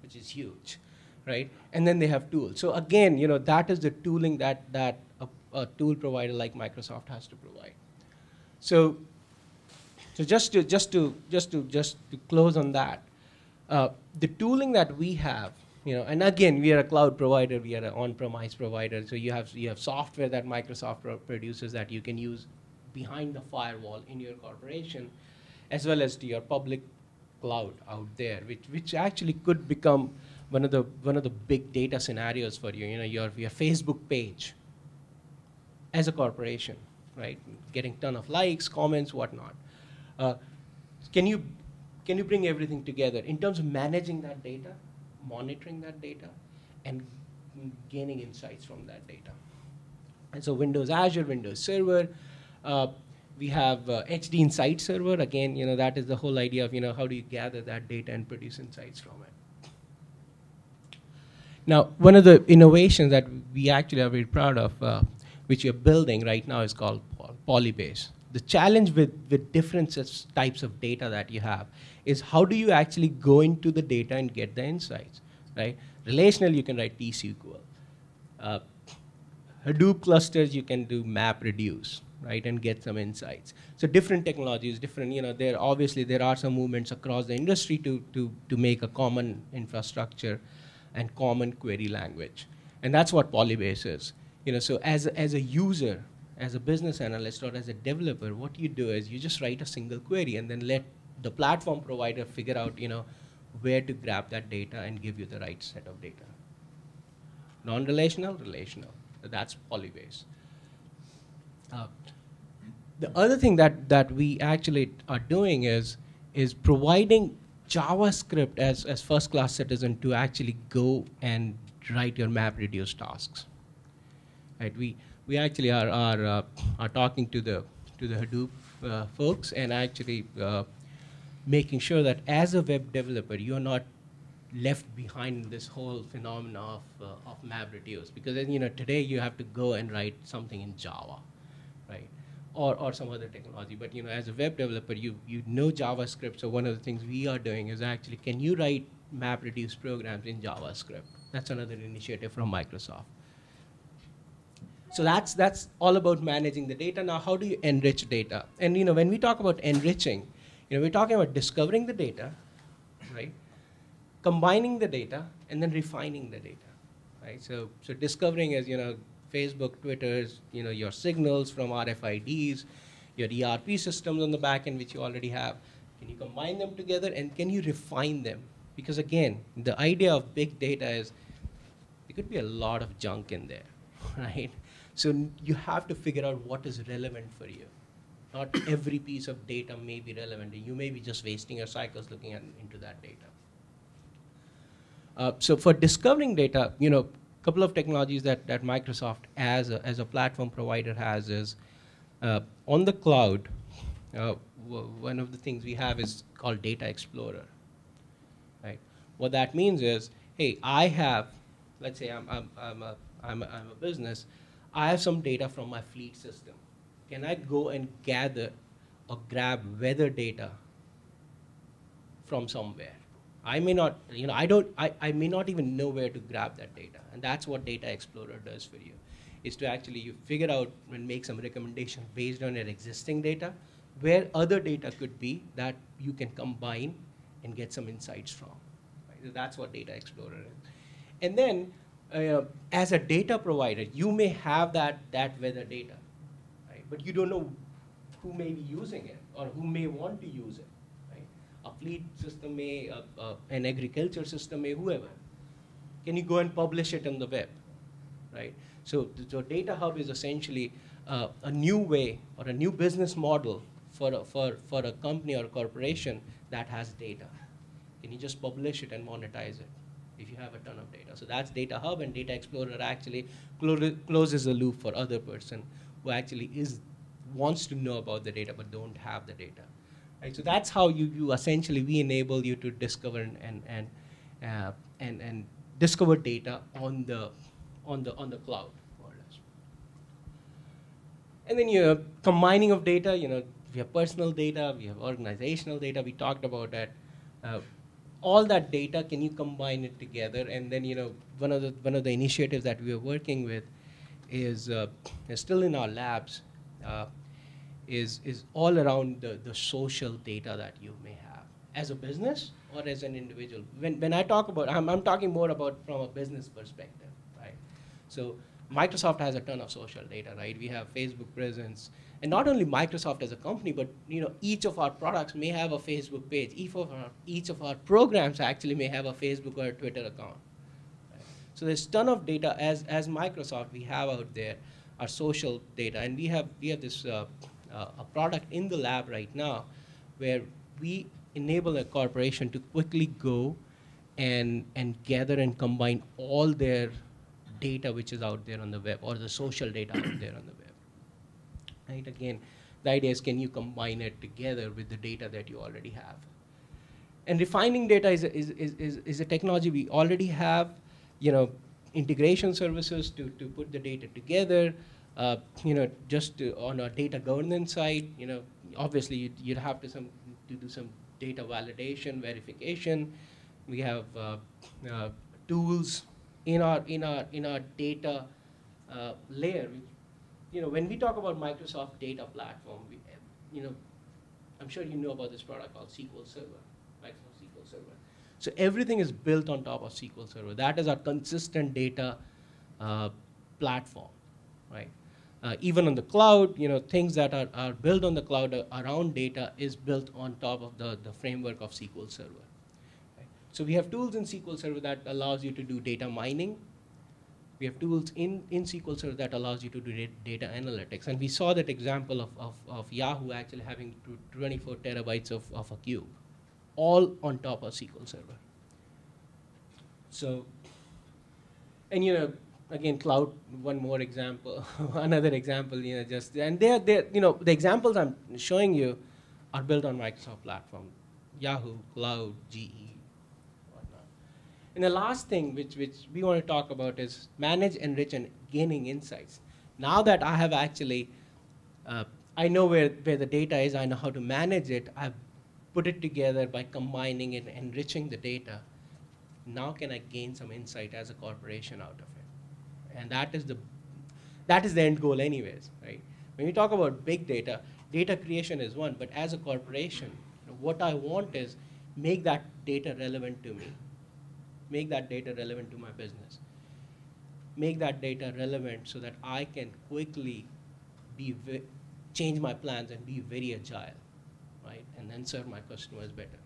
which is huge, right? And then they have tools. So again, that is the tooling that a tool provider like Microsoft has to provide. So just to close on that, the tooling that we have, and again, we are a cloud provider, we are an on-premise provider, so you have software that Microsoft produces that you can use behind the firewall in your corporation, as well as to your public cloud out there, which actually could become one of the big data scenarios for you. Your Facebook page as a corporation, right? Getting ton of likes, comments, whatnot. Can you bring everything together in terms of managing that data, monitoring that data, and gaining insights from that data? And so Windows Azure, Windows Server, we have HD Insights Server. Again, that is the whole idea of, how do you gather that data and produce insights from it. Now, one of the innovations that we actually are very proud of, which we are building right now, is called Polybase. The challenge with different types of data that you have is how do you actually go into the data and get the insights, right? Relational, you can write T-SQL. Hadoop clusters, you can do MapReduce, right, and get some insights. So different technologies, different, there are some movements across the industry to make a common infrastructure and common query language. And that's what Polybase is. So as a user, as a business analyst, or as a developer, what you do is you just write a single query and then let the platform provider figure out, where to grab that data and give you the right set of data. Non-relational, relational. So that's Polybase. The other thing that we actually are doing is providing JavaScript as first-class citizen to actually go and write your MapReduce tasks. Right? We actually are talking to the Hadoop folks and actually making sure that as a web developer, you're not left behind in this whole phenomena of MapReduce, because today you have to go and write something in Java, right, or some other technology. But as a web developer, you know JavaScript. So one of the things we are doing is actually, can you write MapReduce programs in JavaScript? That's another initiative from Microsoft. So that's all about managing the data. Now, how do you enrich data? And when we talk about enriching, we're talking about discovering the data, right? Combining the data and then refining the data, right? So discovering is Facebook, Twitter's, your signals from RFIDs, your ERP systems on the back end which you already have. Can you combine them together and can you refine them? Because again, the idea of big data is there could be a lot of junk in there, right? So you have to figure out what is relevant for you. Not every piece of data may be relevant. You may be just wasting your cycles looking into that data. So for discovering data, a couple of technologies that Microsoft as a platform provider has is on the cloud. One of the things we have is called Data Explorer. Right. What that means is, hey, I have, let's say I'm a business. I have some data from my fleet system. Can I go and gather or grab weather data from somewhere? I may not, I may not even know where to grab that data. And that's what Data Explorer does for you, is to actually you figure out and make some recommendations based on your existing data, where other data could be that you can combine and get some insights from. Right? That's what Data Explorer is. And then, as a data provider, you may have that weather data, right? But you don't know who may be using it or who may want to use it, right? A fleet system may, an agriculture system may, whoever. Can you go and publish it on the web, right? So the Data Hub is essentially a new way or a new business model for a company or a corporation that has data. Can you just publish it and monetize it if you have a ton of data? So that's Data Hub, and Data Explorer actually closes the loop for other person who actually wants to know about the data but don't have the data. Right? So that's how you essentially, we enable you to discover and discover data on the cloud, more or less. And then you're combining of data. We have personal data, we have organizational data. We talked about that. All that data, can you combine it together? And then one of the initiatives that we are working with is still in our labs. Is all around the social data that you may have as a business or as an individual. When I talk about, I'm talking more about from a business perspective, right? So Microsoft has a ton of social data, right? We have Facebook presence, and not only Microsoft as a company, but each of our products may have a Facebook page. Each of our programs actually may have a Facebook or a Twitter account. Right? So there's a ton of data as Microsoft we have out there, our social data, and we have this a product in the lab right now where we enable a corporation to quickly go and gather and combine all their data which is out there on the web, or the social data out there on the web. Right? Again, the idea is, can you combine it together with the data that you already have? And refining data is a technology we already have. Integration services to put the data together. Just on a data governance side, obviously you'd have to do some data validation, verification. We have tools in our data layer. When we talk about Microsoft Data Platform, I'm sure you know about this product called SQL Server, Microsoft SQL Server. So everything is built on top of SQL Server. That is our consistent data platform, right? Even on the cloud, things that are built on the cloud around data is built on top of the framework of SQL Server. Right? So we have tools in SQL Server that allows you to do data mining. We have tools in SQL Server that allows you to do data analytics. And we saw that example of Yahoo actually having 24 terabytes of a cube, all on top of SQL Server. So, and again, cloud, one more example, another example, and the examples I'm showing you are built on Microsoft platform, Yahoo, Cloud, GE, whatnot. And the last thing which we want to talk about is manage, enrich, and gaining insights. Now that I have actually, I know where the data is, I know how to manage it, I've put it together by combining and enriching the data. Now can I gain some insight as a corporation out of it? And that is the end goal anyways, right? When we talk about big data, data creation is one, but as a corporation, what I want is make that data relevant to me. Make that data relevant to my business. Make that data relevant so that I can quickly change my plans and be very agile, right? And then serve my customers better.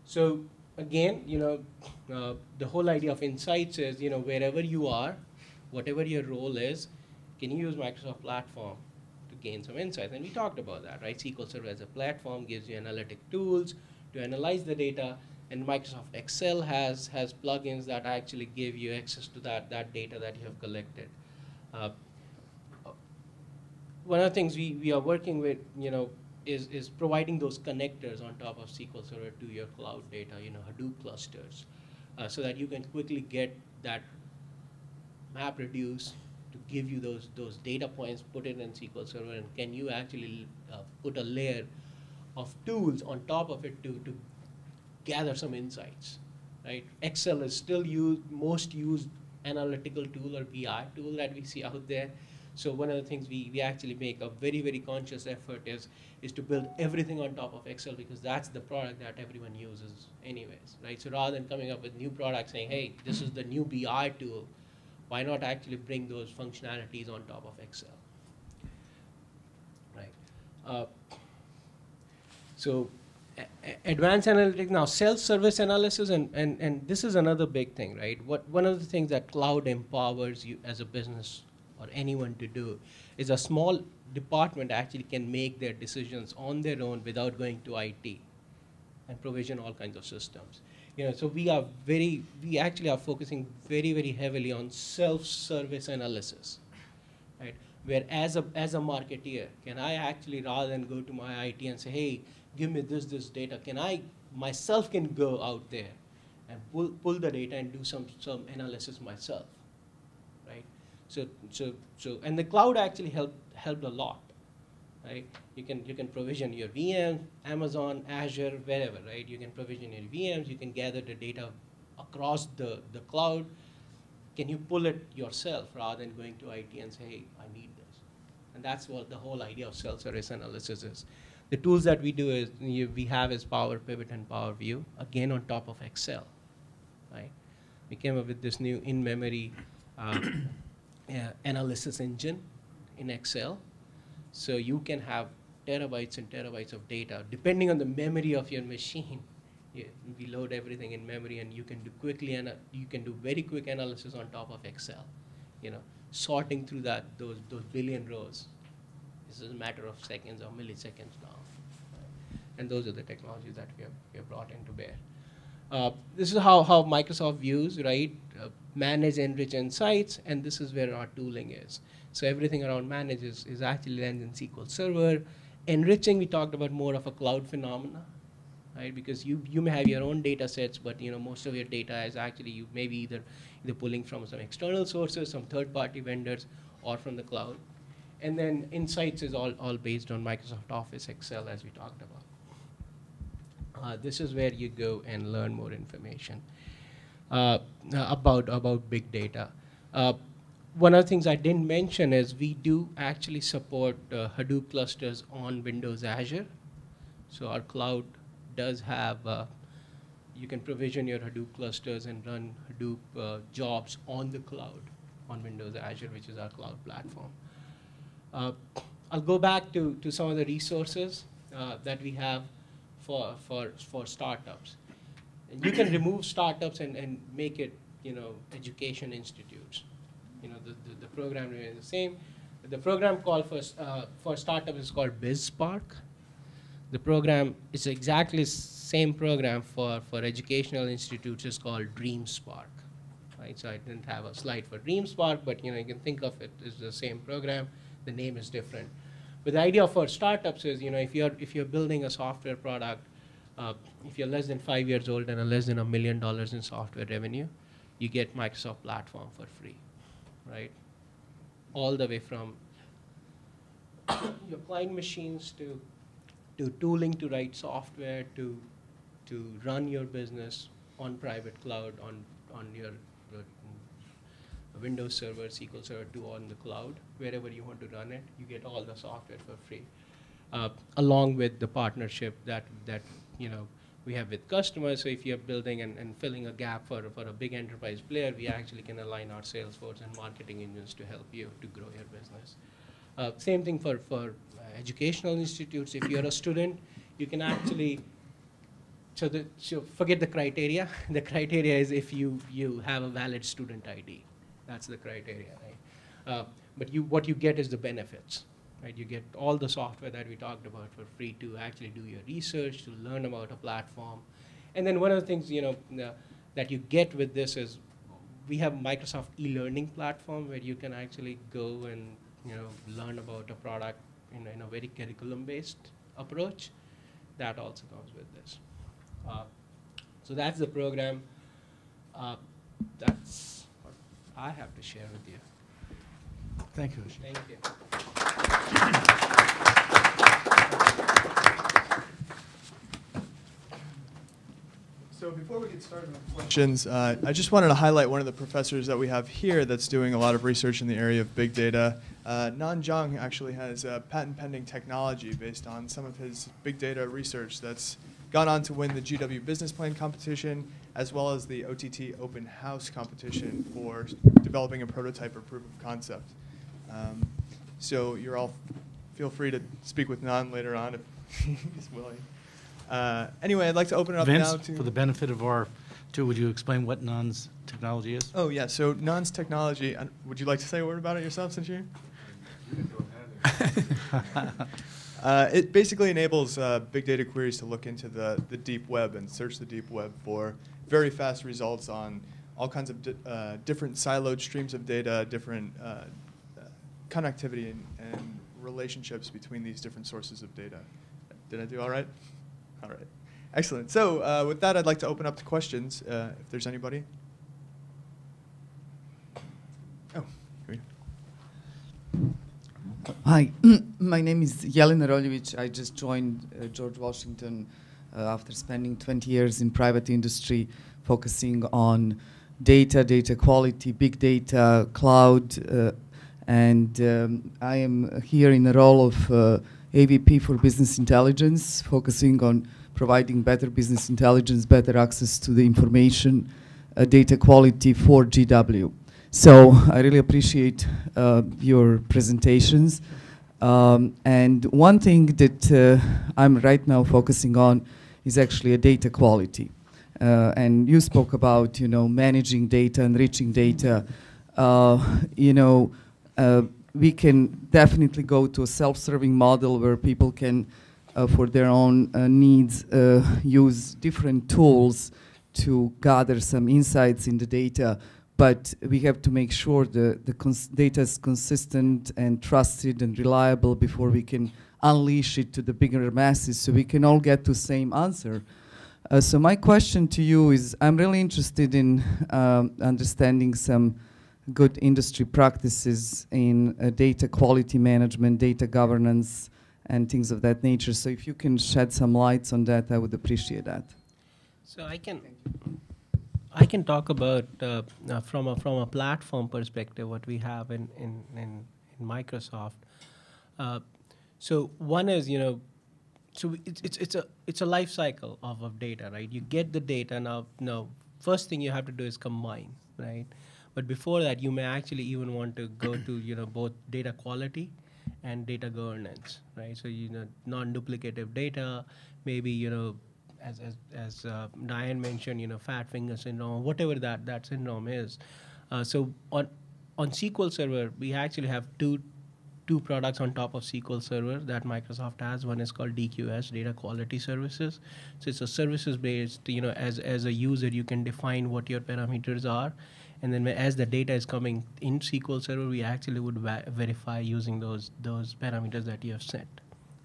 So again, the whole idea of insights is, wherever you are, whatever your role is, can you use Microsoft platform to gain some insights? And we talked about that, right? SQL Server as a platform gives you analytic tools to analyze the data, and Microsoft Excel has plugins that actually give you access to that data that you have collected. One of the things we are working with, is providing those connectors on top of SQL Server to your cloud data, Hadoop clusters, so that you can quickly get that MapReduce to give you those data points, put it in SQL Server, and can you actually put a layer of tools on top of it to gather some insights, right? Excel is still most used analytical tool or BI tool that we see out there. So one of the things we actually make a very, very conscious effort is to build everything on top of Excel, because that's the product that everyone uses anyways, right? So rather than coming up with new products saying, hey, this is the new BI tool, why not actually bring those functionalities on top of Excel, right? So advanced analytics, now self-service analysis, and this is another big thing, right? One of the things that cloud empowers you as a business or anyone to do is a small department actually can make their decisions on their own without going to IT and provision all kinds of systems. So we actually are focusing very, very heavily on self-service analysis, right? Where as a marketeer, can I actually, rather than go to my IT and say, hey, give me this data, can I myself can go out there and pull the data and do some analysis myself, right? So and the cloud actually helped a lot, right? You can provision your VM, Amazon, Azure, wherever, right? You can provision your VMs, you can gather the data across the cloud. Can you pull it yourself rather than going to IT and say, hey, I need this? And that's what the whole idea of self-service analysis is. The tools that we do is we have is Power Pivot and Power View, again on top of Excel, right? We came up with this new in-memory analysis engine in Excel, so you can have terabytes and terabytes of data depending on the memory of your machine. We load everything in memory, and you can do you can do very quick analysis on top of Excel. Sorting through those billion rows. This is a matter of seconds or milliseconds now. Right? And those are the technologies that we have brought into bear. This is how Microsoft views, right? Manage Enrich Insights, and this is where our tooling is. So everything around manage is actually runs in SQL Server. Enriching, we talked about more of a cloud phenomena, right? Because you may have your own data sets, but most of your data is actually you maybe either pulling from some external sources, some third-party vendors, or from the cloud. And then Insights is all based on Microsoft Office, Excel, as we talked about. This is where you go and learn more information about big data. One of the things I didn't mention is we do actually support Hadoop clusters on Windows Azure. So our cloud does have, you can provision your Hadoop clusters and run Hadoop jobs on the cloud on Windows Azure, which is our cloud platform. I'll go back to some of the resources that we have for startups. And you can remove startups and make it, education institutes. The program remains the same. The program call for startups is called BizSpark. The program is exactly the same program for educational institutes is called DreamSpark. Right? So I didn't have a slide for DreamSpark, but you can think of it as the same program. The name is different. But the idea for startups is, if you're building a software product, if you're less than 5 years old and less than $1 million in software revenue, you get Microsoft Platform for free, right? All the way from your client machines to tooling to write software to run your business on private cloud, on your Windows Server, SQL Server, on the cloud, wherever you want to run it, you get all the software for free. Along with the partnership that we have with customers. So if you're building and filling a gap for a big enterprise player, we actually can align our sales force and marketing engines to help you to grow your business. Same thing for educational institutes. If you're a student, you can actually, so forget the criteria. The criteria is if you have a valid student ID. That's the criteria, right? But what you get is the benefits, right? You get all the software that we talked about for free to actually do your research, to learn about a platform. And then one of the things, that you get with this is we have Microsoft e-learning platform where you can actually go and, learn about a product in a very curriculum-based approach. That also comes with this. So that's the program. That's what I have to share with you. Thank you. Thank you. So So before we get started with questions, I just wanted to highlight one of the professors that we have here that's doing a lot of research in the area of big data. Nan Zhang actually has a patent pending technology based on some of his big data research that's gone on to win the GW Business Plan competition, as well as the OTT Open House competition for developing a prototype or proof of concept. So you're all, feel free to speak with Nan later on if he's willing. Anyway, I'd like to open it up Vince, now to... for the benefit of our two, would you explain what Nan's technology is? Oh, yeah, so Nan's technology, would you like to say a word about it yourself since you're here? It basically enables big data queries to look into the deep web and search the deep web for very fast results on all kinds of different siloed streams of data, different connectivity and relationships between these different sources of data. Did I do all right? All right. Excellent. So with that, I'd like to open up to questions, if there's anybody. Oh, here we go. Hi, my name is Jelena Roljevic. I just joined George Washington after spending 20 years in private industry, focusing on data quality, big data, cloud, and I am here in the role of AVP for business intelligence, focusing on providing better business intelligence, better access to the information, data quality for GW. So I really appreciate your presentations. And one thing that I'm right now focusing on is actually a data quality. And you spoke about, managing data, enriching data. We can definitely go to a self-serving model where people can, for their own needs, use different tools to gather some insights in the data. But we have to make sure the data is consistent and trusted and reliable before we can unleash it to the bigger masses so we can all get to the same answer. So my question to you is, I'm really interested in understanding some good industry practices in data quality management, data governance, and things of that nature. So if you can shed some lights on that, I would appreciate that. So I can talk about from a platform perspective what we have in Microsoft. So one is so it's a life cycle of data, right? You get the data now. First thing you have to do is combine, right? But before that, you may actually even want to go to both data quality and data governance, right? So non-duplicative data, maybe as Diane mentioned, fat finger syndrome, whatever that syndrome is. So on SQL Server, we actually have two products on top of SQL Server that Microsoft has. One is called DQS, Data Quality Services. So it's a services-based, as a user, you can define what your parameters are. And then as the data is coming in SQL Server, we actually would verify using those parameters that you have set,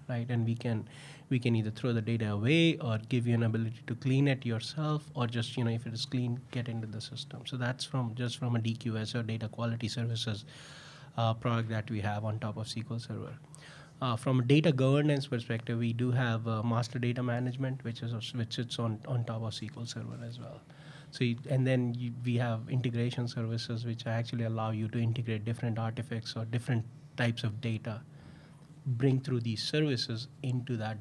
right? And we can either throw the data away or give you an ability to clean it yourself, or just if it is clean, get into the system. So that's just from a DQS or Data Quality Services product that we have on top of SQL Server. From a data governance perspective, we do have master data management, which sits on top of SQL Server as well. So we have integration services which actually allow you to integrate different artifacts or different types of data, bring through these services into that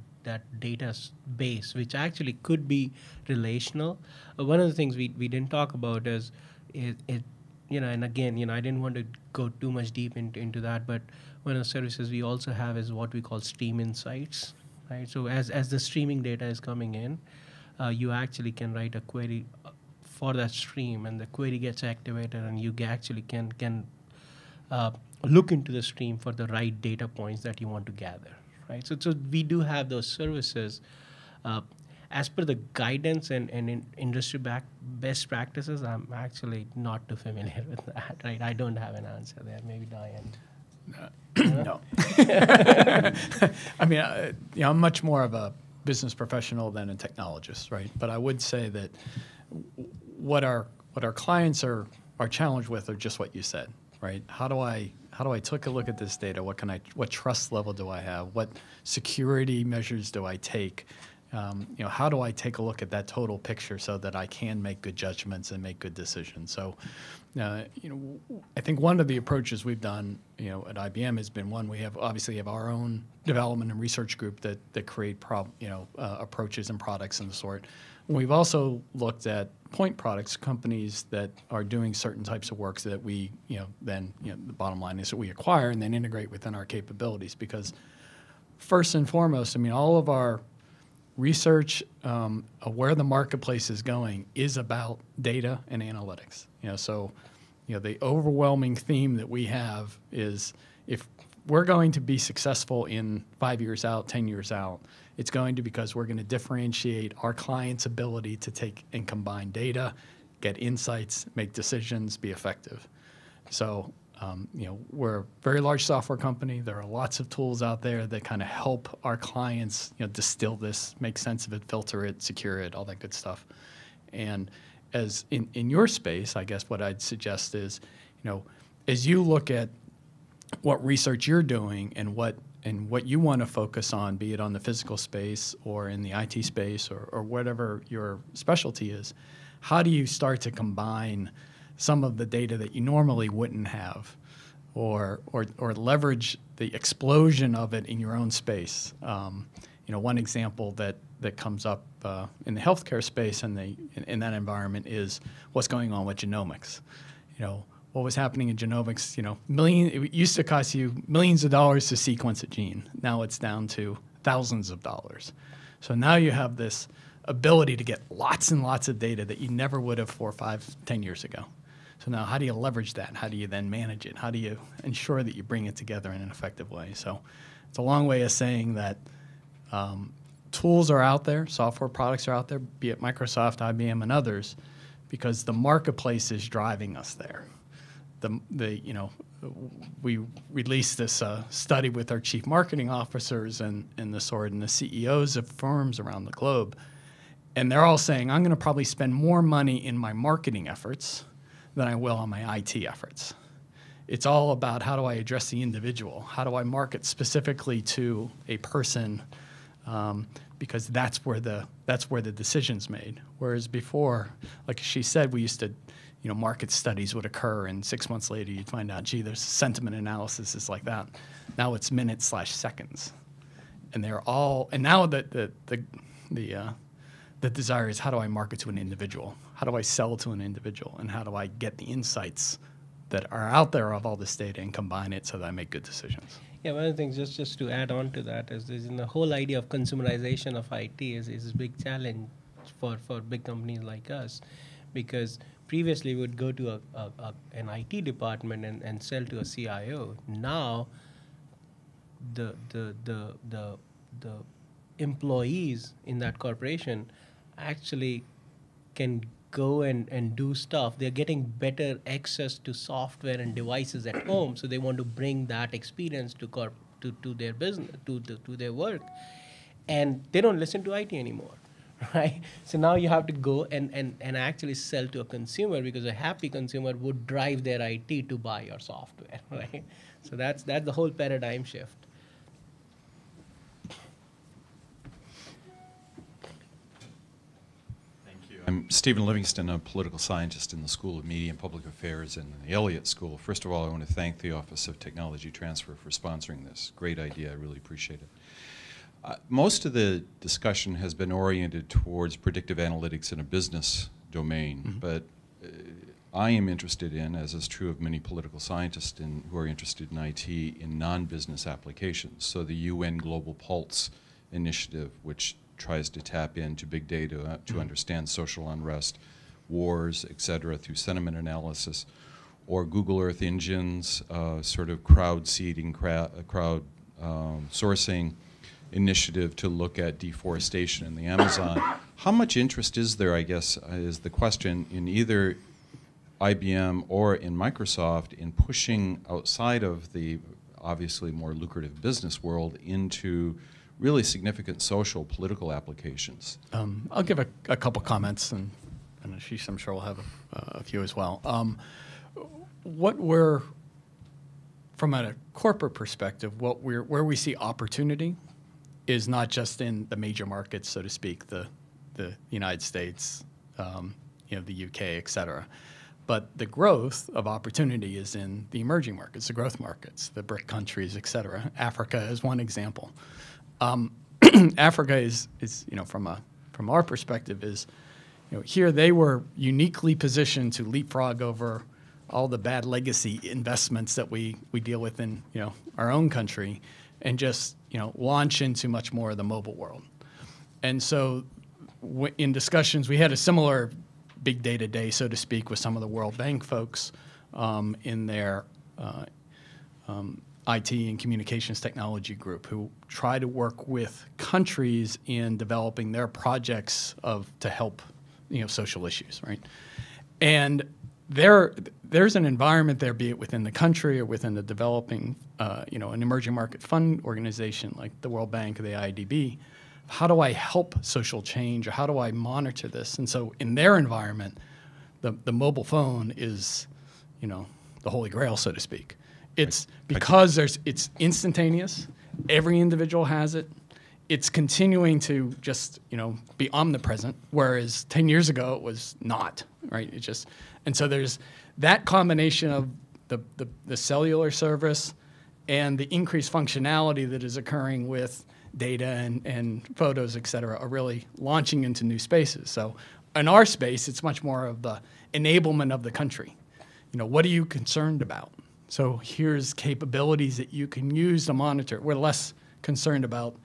data base, which actually could be relational. One of the things we didn't talk about is and again, I didn't want to go too much deep into that, but one of the services we also have is what we call stream insights, right? So as the streaming data is coming in, you actually can write a query for that stream, and the query gets activated, and you actually can look into the stream for the right data points that you want to gather, right? So we do have those services. As per the guidance and in industry best practices, I'm actually not too familiar with that, right? I don't have an answer there. Maybe Diane. No. I mean, I'm much more of a business professional than a technologist, right? But I would say that what our clients are challenged with are just what you said, right? How do I take a look at this data? What trust level do I have? What security measures do I take? how do I take a look at that total picture so that I can make good judgments and make good decisions? So, I think one of the approaches we've done, at IBM has been one, we obviously have our own development and research group that create approaches and products and the sort. We've also looked at point products, companies that are doing certain types of work so that we, then the bottom line is that we acquire and then integrate within our capabilities. Because first and foremost, all of our research of where the marketplace is going is about data and analytics. The overwhelming theme that we have is if we're going to be successful in 5 years out, 10 years out, it's going to be because we're going to differentiate our clients' ability to take and combine data, get insights, make decisions, be effective. So, we're a very large software company. There are lots of tools out there that kind of help our clients, distill this, make sense of it, filter it, secure it, all that good stuff. And as in your space, I guess what I'd suggest is, as you look at what research you're doing and what you want to focus on, be it on the physical space or in the IT space or whatever your specialty is, how do you start to combine some of the data that you normally wouldn't have or leverage the explosion of it in your own space? One example that comes up in the healthcare space and in that environment is what's going on with genomics. What was happening in genomics, it used to cost you millions of dollars to sequence a gene. Now it's down to thousands of dollars. So now you have this ability to get lots and lots of data that you never would have 4, 5, 10 years ago. So now how do you leverage that? How do you then manage it? How do you ensure that you bring it together in an effective way? So it's a long way of saying that tools are out there, software products are out there, be it Microsoft, IBM, and others, because the marketplace is driving us there. We released this study with our chief marketing officers and the sort and the CEOs of firms around the globe, and they're all saying, I'm going to probably spend more money in my marketing efforts than I will on my IT efforts. It's all about how do I address the individual? How do I market specifically to a person? Because that's where the decision's made. Whereas before, like she said, we used to, market studies would occur, and 6 months later you'd find out, gee, there's sentiment analysis is like that. Now it's minutes/seconds, and now the desire is how do I market to an individual? How do I sell to an individual? And how do I get the insights that are out there of all this data and combine it so that I make good decisions? Yeah, one of the things, just to add on to that, is in the whole idea of consumerization of IT is a big challenge for big companies like us, because previously we would go to an IT department and sell to a CIO. Now, the employees in that corporation actually can go and do stuff. They're getting better access to software and devices at home, so they want to bring that experience to their business, to their work, and they don't listen to IT anymore, right? So now you have to go and actually sell to a consumer, because a happy consumer would drive their IT to buy your software, right? So that's the whole paradigm shift. I'm Stephen Livingston, a political scientist in the School of Media and Public Affairs and the Elliott School. First of all, I want to thank the Office of Technology Transfer for sponsoring this. Great idea, I really appreciate it. Most of the discussion has been oriented towards predictive analytics in a business domain, but I am interested in, as is true of many political scientists who are interested in IT, in non-business applications. So the UN Global Pulse initiative, which tries to tap into big data to understand social unrest, wars, et cetera, through sentiment analysis, or Google Earth Engine's sort of crowd seeding, crowd sourcing initiative to look at deforestation in the Amazon. How much interest is there, I guess, is the question, in either IBM or in Microsoft in pushing outside of the obviously more lucrative business world into really significant social, political applications? I'll give a couple comments, and Ashish, I'm sure, will have a few as well. From a corporate perspective, where we see opportunity is not just in the major markets, so to speak, the United States, the UK, et cetera. But the growth of opportunity is in the emerging markets, the growth markets, the BRIC countries, et cetera. Africa is one example. Africa is from our perspective is, here they were uniquely positioned to leapfrog over all the bad legacy investments that we deal with in our own country, and just launch into much more of the mobile world. And so, in discussions, we had a similar big data day, so to speak, with some of the World Bank folks in their IT and communications technology group, who try to work with countries in developing their projects to help social issues, right? And there's an environment there, be it within the country or within the developing, an emerging market fund organization like the World Bank or the IDB. How do I help social change, or how do I monitor this? And so in their environment, the mobile phone is, the holy grail, so to speak. It's because it's instantaneous. Every individual has it. It's continuing to just, be omnipresent, whereas 10 years ago it was not, right? And so there's that combination of the cellular service and the increased functionality that is occurring with data and photos, et cetera, are really launching into new spaces. So in our space, it's much more of the enablement of the country. What are you concerned about? So here's capabilities that you can use to monitor. We're less concerned about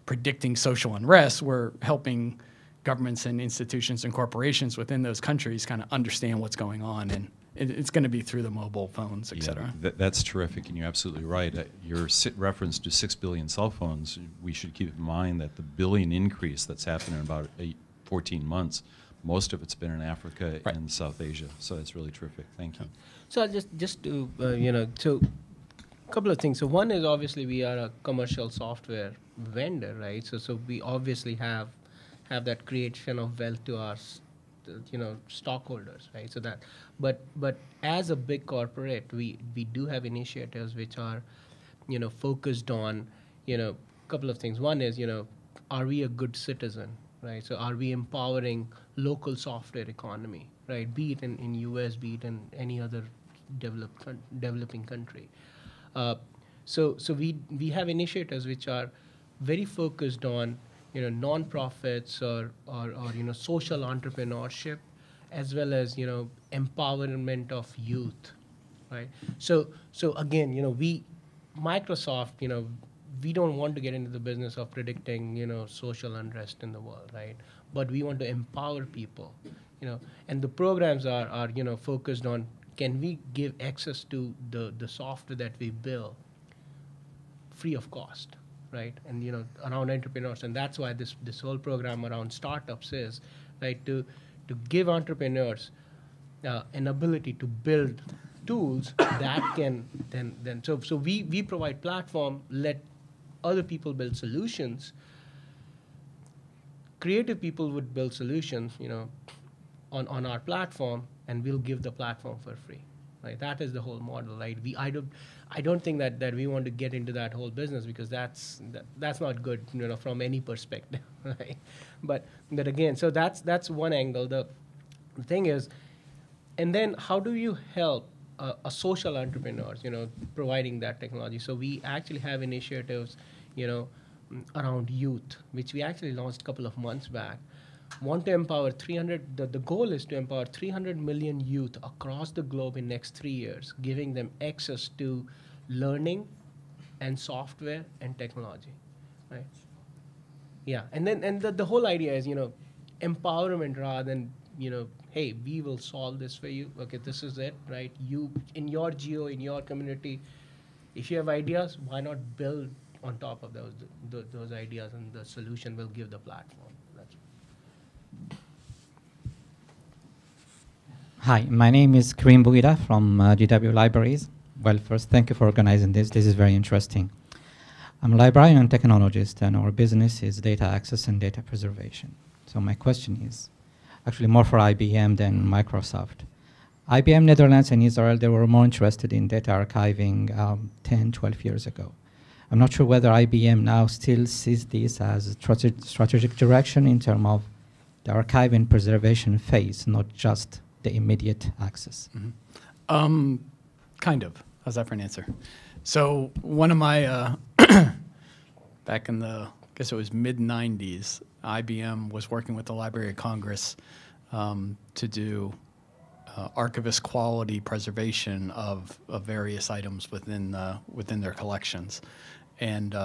predicting social unrest. We're helping governments and institutions and corporations within those countries kind of understand what's going on, and it's going to be through the mobile phones, et cetera. That's terrific, and you're absolutely right. Your reference to 6 billion cell phones, we should keep in mind that the billion increase that's happened in about 14 months, most of it's been in Africa and South Asia. So that's really terrific. Thank you. So I'll just to, so a couple of things. So one is, obviously we are a commercial software vendor, right? So we obviously have that creation of wealth to our stockholders, right? So that, but as a big corporate, we do have initiatives which are, focused on, a couple of things. One is, are we a good citizen, right? So are we empowering local software economy, right? Be it in US, be it in any other developing country. So we have initiatives which are very focused on non-profits or social entrepreneurship, as well as empowerment of youth, right? So again, Microsoft, we don't want to get into the business of predicting social unrest in the world, right? But we want to empower people, and the programs are focused on, can we give access to the software that we build free of cost, right? And around entrepreneurs, and that's why this whole program around startups is, right, to give entrepreneurs an ability to build tools that can then so we provide platform, let other people build solutions. Creative people would build solutions, on our platform, and we'll give the platform for free, right? That is the whole model, right? I don't think that we want to get into that whole business, because that's not good, from any perspective, right? But again, so that's one angle. The thing is, and then how do you help a social entrepreneurs, providing that technology? So we actually have initiatives, around youth, which we actually launched a couple of months back. Want to empower 300, the goal is to empower 300 million youth across the globe in next 3 years, giving them access to learning and software and technology, right? Yeah, and the whole idea is, empowerment rather than, hey, we will solve this for you. Okay, this is it, right? You, in your geo, in your community, if you have ideas, why not build on top of those ideas, and the solution will give the platform. Hi, my name is Karim Bouida from GW Libraries. Well, first, thank you for organizing this. This is very interesting. I'm a librarian and technologist, and our business is data access and data preservation. So my question is actually more for IBM than Microsoft. IBM, Netherlands, and Israel, they were more interested in data archiving 10, 12 years ago. I'm not sure whether IBM now still sees this as a strategic direction in terms of the archive and preservation phase, not just the immediate access. Kind of. How's that for an answer? So one of my, back in the, I guess it was mid-90s, IBM was working with the Library of Congress to do archivist quality preservation of various items within their collections. And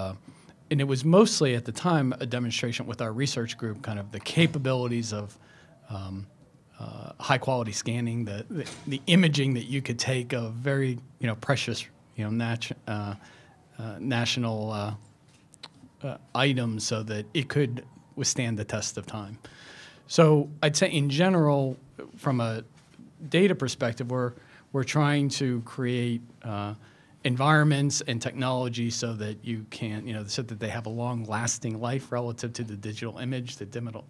it was mostly at the time a demonstration with our research group, kind of the capabilities of high quality scanning, the imaging that you could take of very precious national items so that it could withstand the test of time. So I'd say in general, from a data perspective, we're trying to create environments and technology so that you can, so that they have a long-lasting life relative to the digital image, the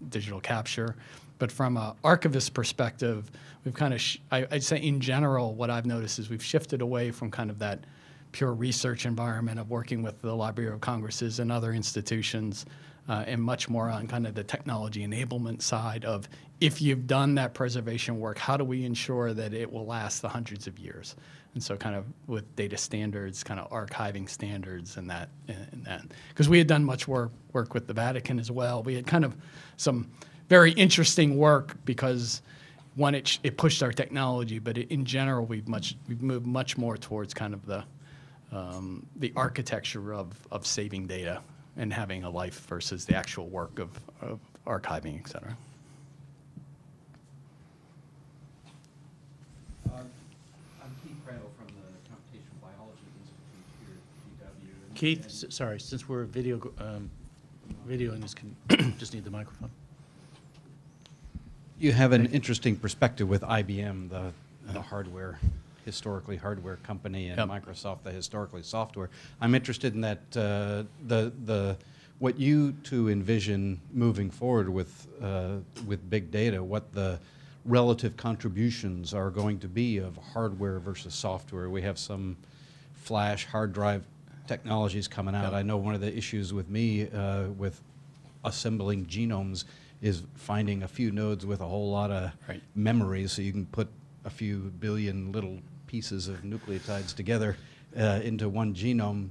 digital capture. But from an archivist perspective, we've kind of, I'd say in general, what I've noticed is we've shifted away from kind of that pure research environment of working with the Library of Congresses and other institutions, and much more on kind of the technology enablement side of, if you've done that preservation work, how do we ensure that it will last the hundreds of years? And so kind of with data standards, kind of archiving standards and that. Because we had done much work with the Vatican as well. We had kind of some very interesting work because, one, it pushed our technology, but in general, we've moved much more towards kind of the architecture of saving data and having a life versus the actual work of archiving, et cetera. I'm Keith Crandall from the Computational Biology Institute here at UW. Keith, sorry, since we're videoing this, just need the microphone. You have an interesting perspective with IBM, the hardware, historically hardware company, and Yep. Microsoft, the historically software. I'm interested in that what you two envision moving forward with big data, what the relative contributions are going to be of hardware versus software. We have some flash hard drive technologies coming out. Yep. I know one of the issues with me with assembling genomes is finding a few nodes with a whole lot of Right. memory, so you can put a few billion little pieces of nucleotides together into one genome.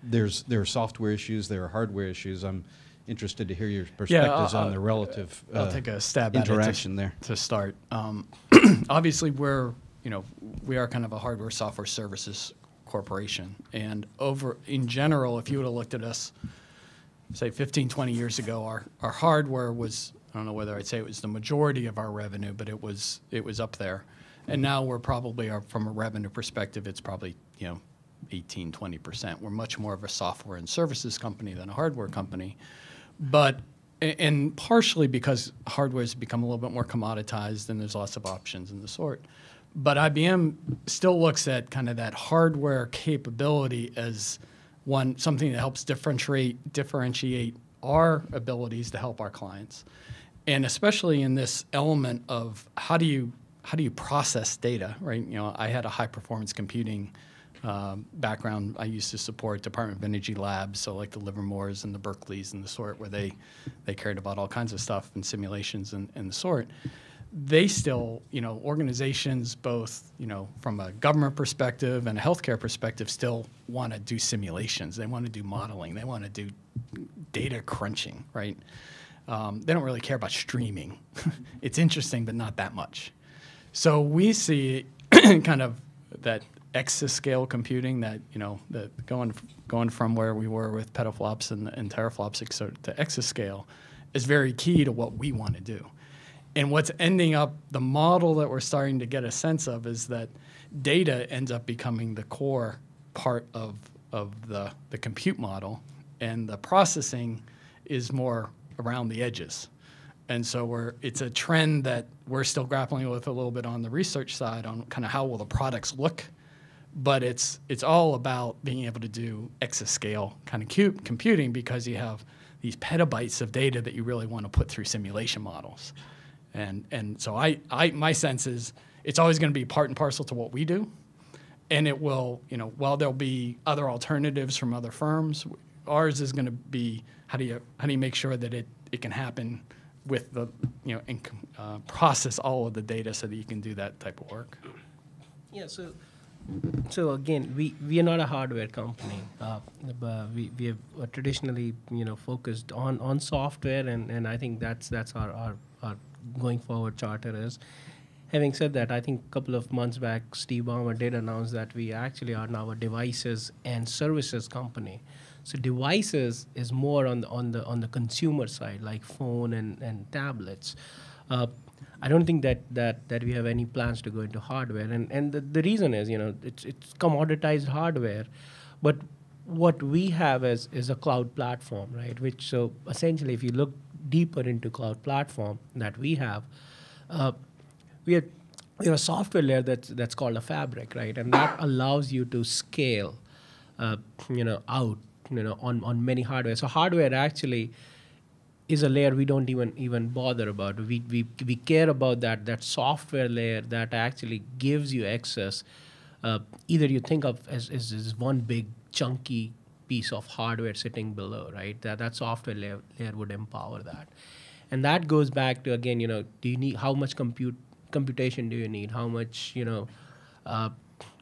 There are software issues, there are hardware issues. I'm interested to hear your perspectives on the relative I'll take a stab at interaction it there. to start. Obviously, we are kind of a hardware software services corporation, and in general, if you would have looked at us, say 15, 20 years ago, our hardware was, I don't know whether I'd say it was the majority of our revenue, but it was up there. And now we're probably, from a revenue perspective, it's probably 18, 20%. We're much more of a software and services company than a hardware company. But, and partially because hardware has become a little bit more commoditized and there's lots of options in the sort. But IBM still looks at kind of that hardware capability as something that helps differentiate our abilities to help our clients. And especially in this element of how do you process data, right? I had a high performance computing background. I used to support Department of Energy labs, so like the Livermores and the Berkeleys and the sort, where they cared about all kinds of stuff and simulations and the sort. They still, organizations both, from a government perspective and a healthcare perspective, still want to do simulations. They want to do modeling. They want to do data crunching, right? They don't really care about streaming. It's interesting, but not that much. So we see kind of that exascale computing, that that going from where we were with petaflops and teraflops to exascale is very key to what we want to do. And what's ending up, the model that we're starting to get a sense of is that data ends up becoming the core part of the compute model, and the processing is more around the edges. And so it's a trend that we're still grappling with a little bit on the research side on kind of how will the products look, but it's all about being able to do exascale kind of computing, because you have these petabytes of data that you really want to put through simulation models. And so my sense is it's always going to be part and parcel to what we do, and it will, while there'll be other alternatives from other firms, ours is going to be how do you make sure that it can happen with the, and process all of the data so that you can do that type of work. Yeah, so again, we are not a hardware company. But we have traditionally focused on software, and I think that's our going forward charter is. Having said that, I think a couple of months back, Steve Ballmer did announce that we actually are now a devices and services company. So devices is more on the consumer side, like phone and tablets. I don't think that we have any plans to go into hardware, and the reason is it's commoditized hardware, but what we have is a cloud platform, right? Which so essentially, if you look deeper into cloud platform that we have, we have a software layer that's called a fabric, right? And that allows you to scale, out, on many hardware. So hardware actually is a layer we don't even bother about. We care about that software layer that actually gives you access. Either you think of as one big chunky piece of hardware sitting below, right? That software layer would empower that. And that goes back to, again, do you need, how much computation do you need? How much,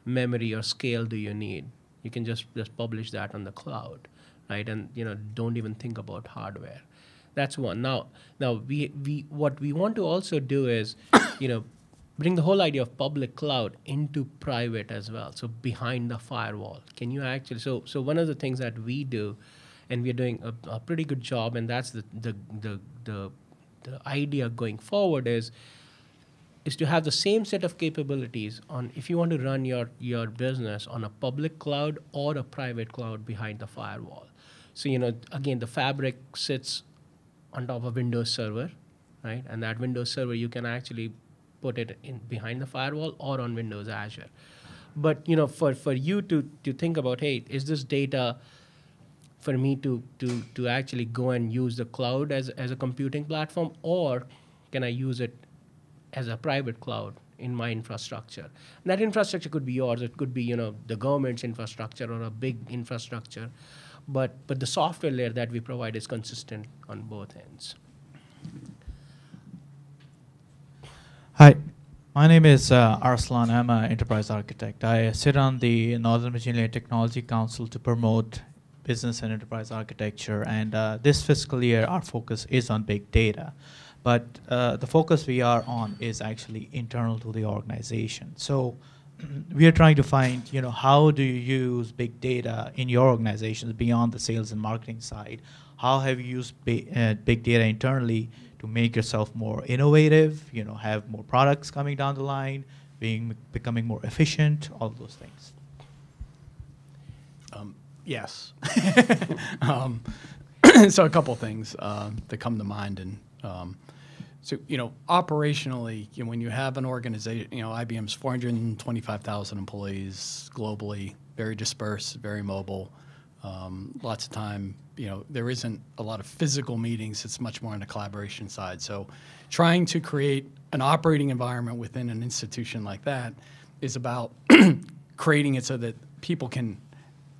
memory or scale do you need? You can just publish that on the cloud, right? And, don't even think about hardware. That's one. Now we what we want to also do is, bring the whole idea of public cloud into private as well. So behind the firewall, can you actually? So one of the things that we do, and we're doing a pretty good job, and that's the idea going forward is to have the same set of capabilities on if you want to run your business on a public cloud or a private cloud behind the firewall. So again, the fabric sits on top of Windows Server, right? And that Windows Server, you can actually put it in behind the firewall or on Windows Azure. But for you to think about, hey, is this data for me to actually go and use the cloud as a computing platform, or can I use it as a private cloud in my infrastructure? And that infrastructure could be yours. It could be the government's infrastructure or a big infrastructure. But the software layer that we provide is consistent on both ends. Hi, my name is Arslan. I'm an enterprise architect. I sit on the Northern Virginia Technology Council to promote business and enterprise architecture. And this fiscal year, our focus is on big data. But the focus we are on is actually internal to the organization. So we are trying to find, how do you use big data in your organizations beyond the sales and marketing side? How have you used big data internally to make yourself more innovative, have more products coming down the line, becoming more efficient, all of those things? Yes. So a couple things that come to mind. And so, operationally, when you have an organization, IBM's 425,000 employees globally, very dispersed, very mobile, lots of time, there isn't a lot of physical meetings. It's much more on the collaboration side. So trying to create an operating environment within an institution like that is about creating it so that people can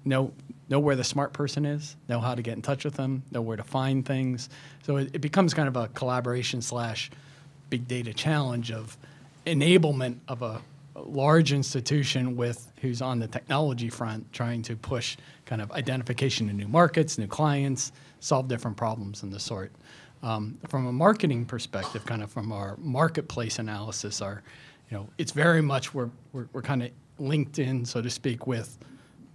know where the smart person is, know how to get in touch with them, know where to find things. So it becomes kind of a collaboration / big data challenge of enablement of a large institution with who's on the technology front, trying to push kind of identification in new markets, new clients, solve different problems and the sort. From a marketing perspective, kind of from our marketplace analysis, it's very much we're kind of linked in, so to speak, with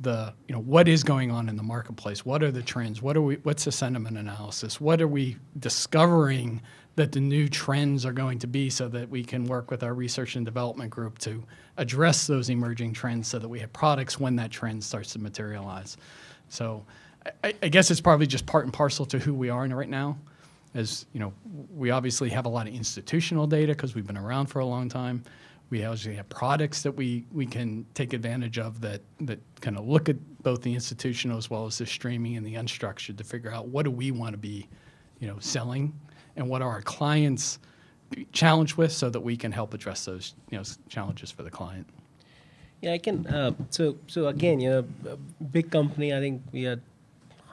the what is going on in the marketplace, what are the trends, what's the sentiment analysis, what are we discovering that the new trends are going to be, so that we can work with our research and development group to address those emerging trends so that we have products when that trend starts to materialize. So I guess it's probably just part and parcel to who we are right now. As we obviously have a lot of institutional data because we've been around for a long time. We actually have products that we can take advantage of that kind of look at both the institutional as well as the streaming and the unstructured to figure out what do we want to be, selling, and what are our clients challenged with, so that we can help address those, challenges for the client. Yeah, I can. So again, a big company. I think we had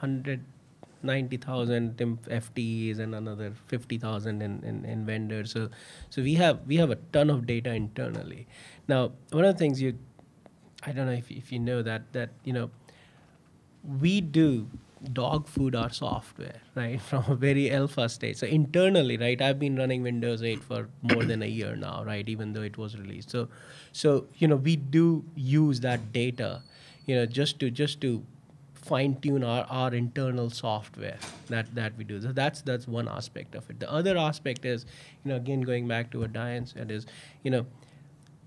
190,000 FTEs and another 50,000 in vendors. So we have a ton of data internally. Now, one of the things I don't know if you know that we do dog food our software, right, from a very alpha stage. So internally, right, I've been running Windows 8 for more than a year now, right, even though it was released. So we do use that data, just to fine-tune our internal software that we do. So that's one aspect of it. The other aspect is, again, going back to what Diane said, is,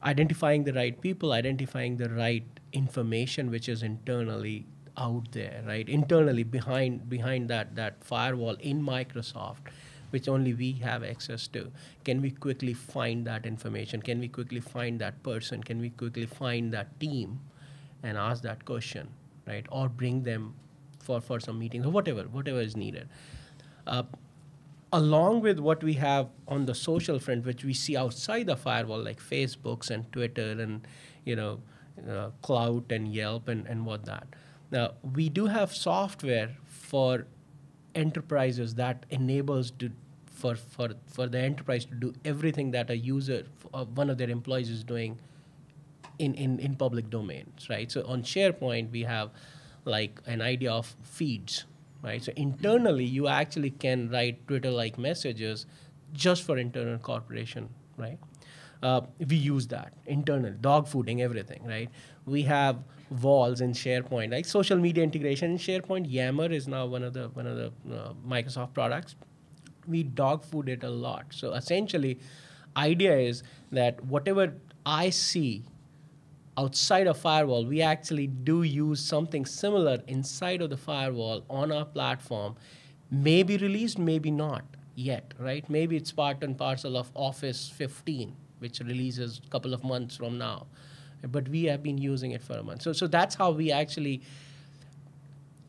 identifying the right people, identifying the right information which is internally out there, right? Internally behind that firewall in Microsoft, which only we have access to. Can we quickly find that information? Can we quickly find that person? Can we quickly find that team and ask that question, right? Or bring them for some meetings or whatever is needed. Along with what we have on the social front, which we see outside the firewall, like Facebooks and Twitter and Cloud and Yelp and whatnot. Now, we do have software for enterprises that enables for the enterprise to do everything that a user, one of their employees is doing in public domains, right? So on SharePoint, we have like an idea of feeds, right? So internally, you actually can write Twitter-like messages just for internal corporation, right? We use that internally, dog fooding, everything, right? We have walls in SharePoint, like social media integration in SharePoint. Yammer is now one of the Microsoft products. We dog food it a lot. So essentially, idea is that whatever I see outside a firewall, we actually do use something similar inside of the firewall on our platform. Maybe released, maybe not yet, right? Maybe it's part and parcel of Office 15, which releases a couple of months from now. But we have been using it for a month. So that's how we actually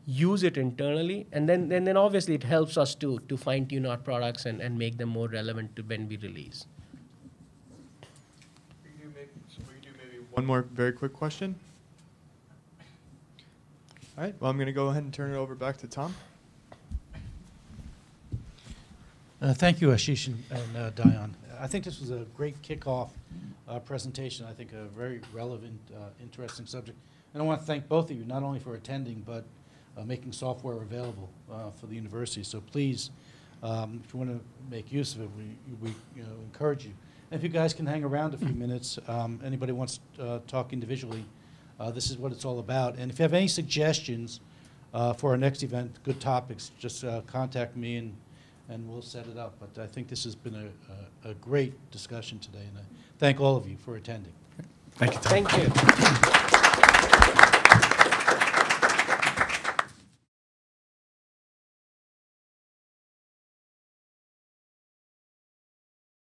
use it internally. And then obviously it helps us to fine-tune our products and make them more relevant to when we release. We do maybe one more very quick question. All right, well, I'm going to go ahead and turn it over back to Tom. Thank you, Ashish and Diane. I think this was a great kickoff presentation. I think a very relevant, interesting subject. And I want to thank both of you, not only for attending, but making software available for the university. So please, if you want to make use of it, we encourage you. And if you guys can hang around a few minutes, anybody wants to talk individually, this is what it's all about. And if you have any suggestions for our next event, good topics, just contact me and we'll set it up. But I think this has been a great discussion today, and I thank all of you for attending. Thank you, Tom. Thank you.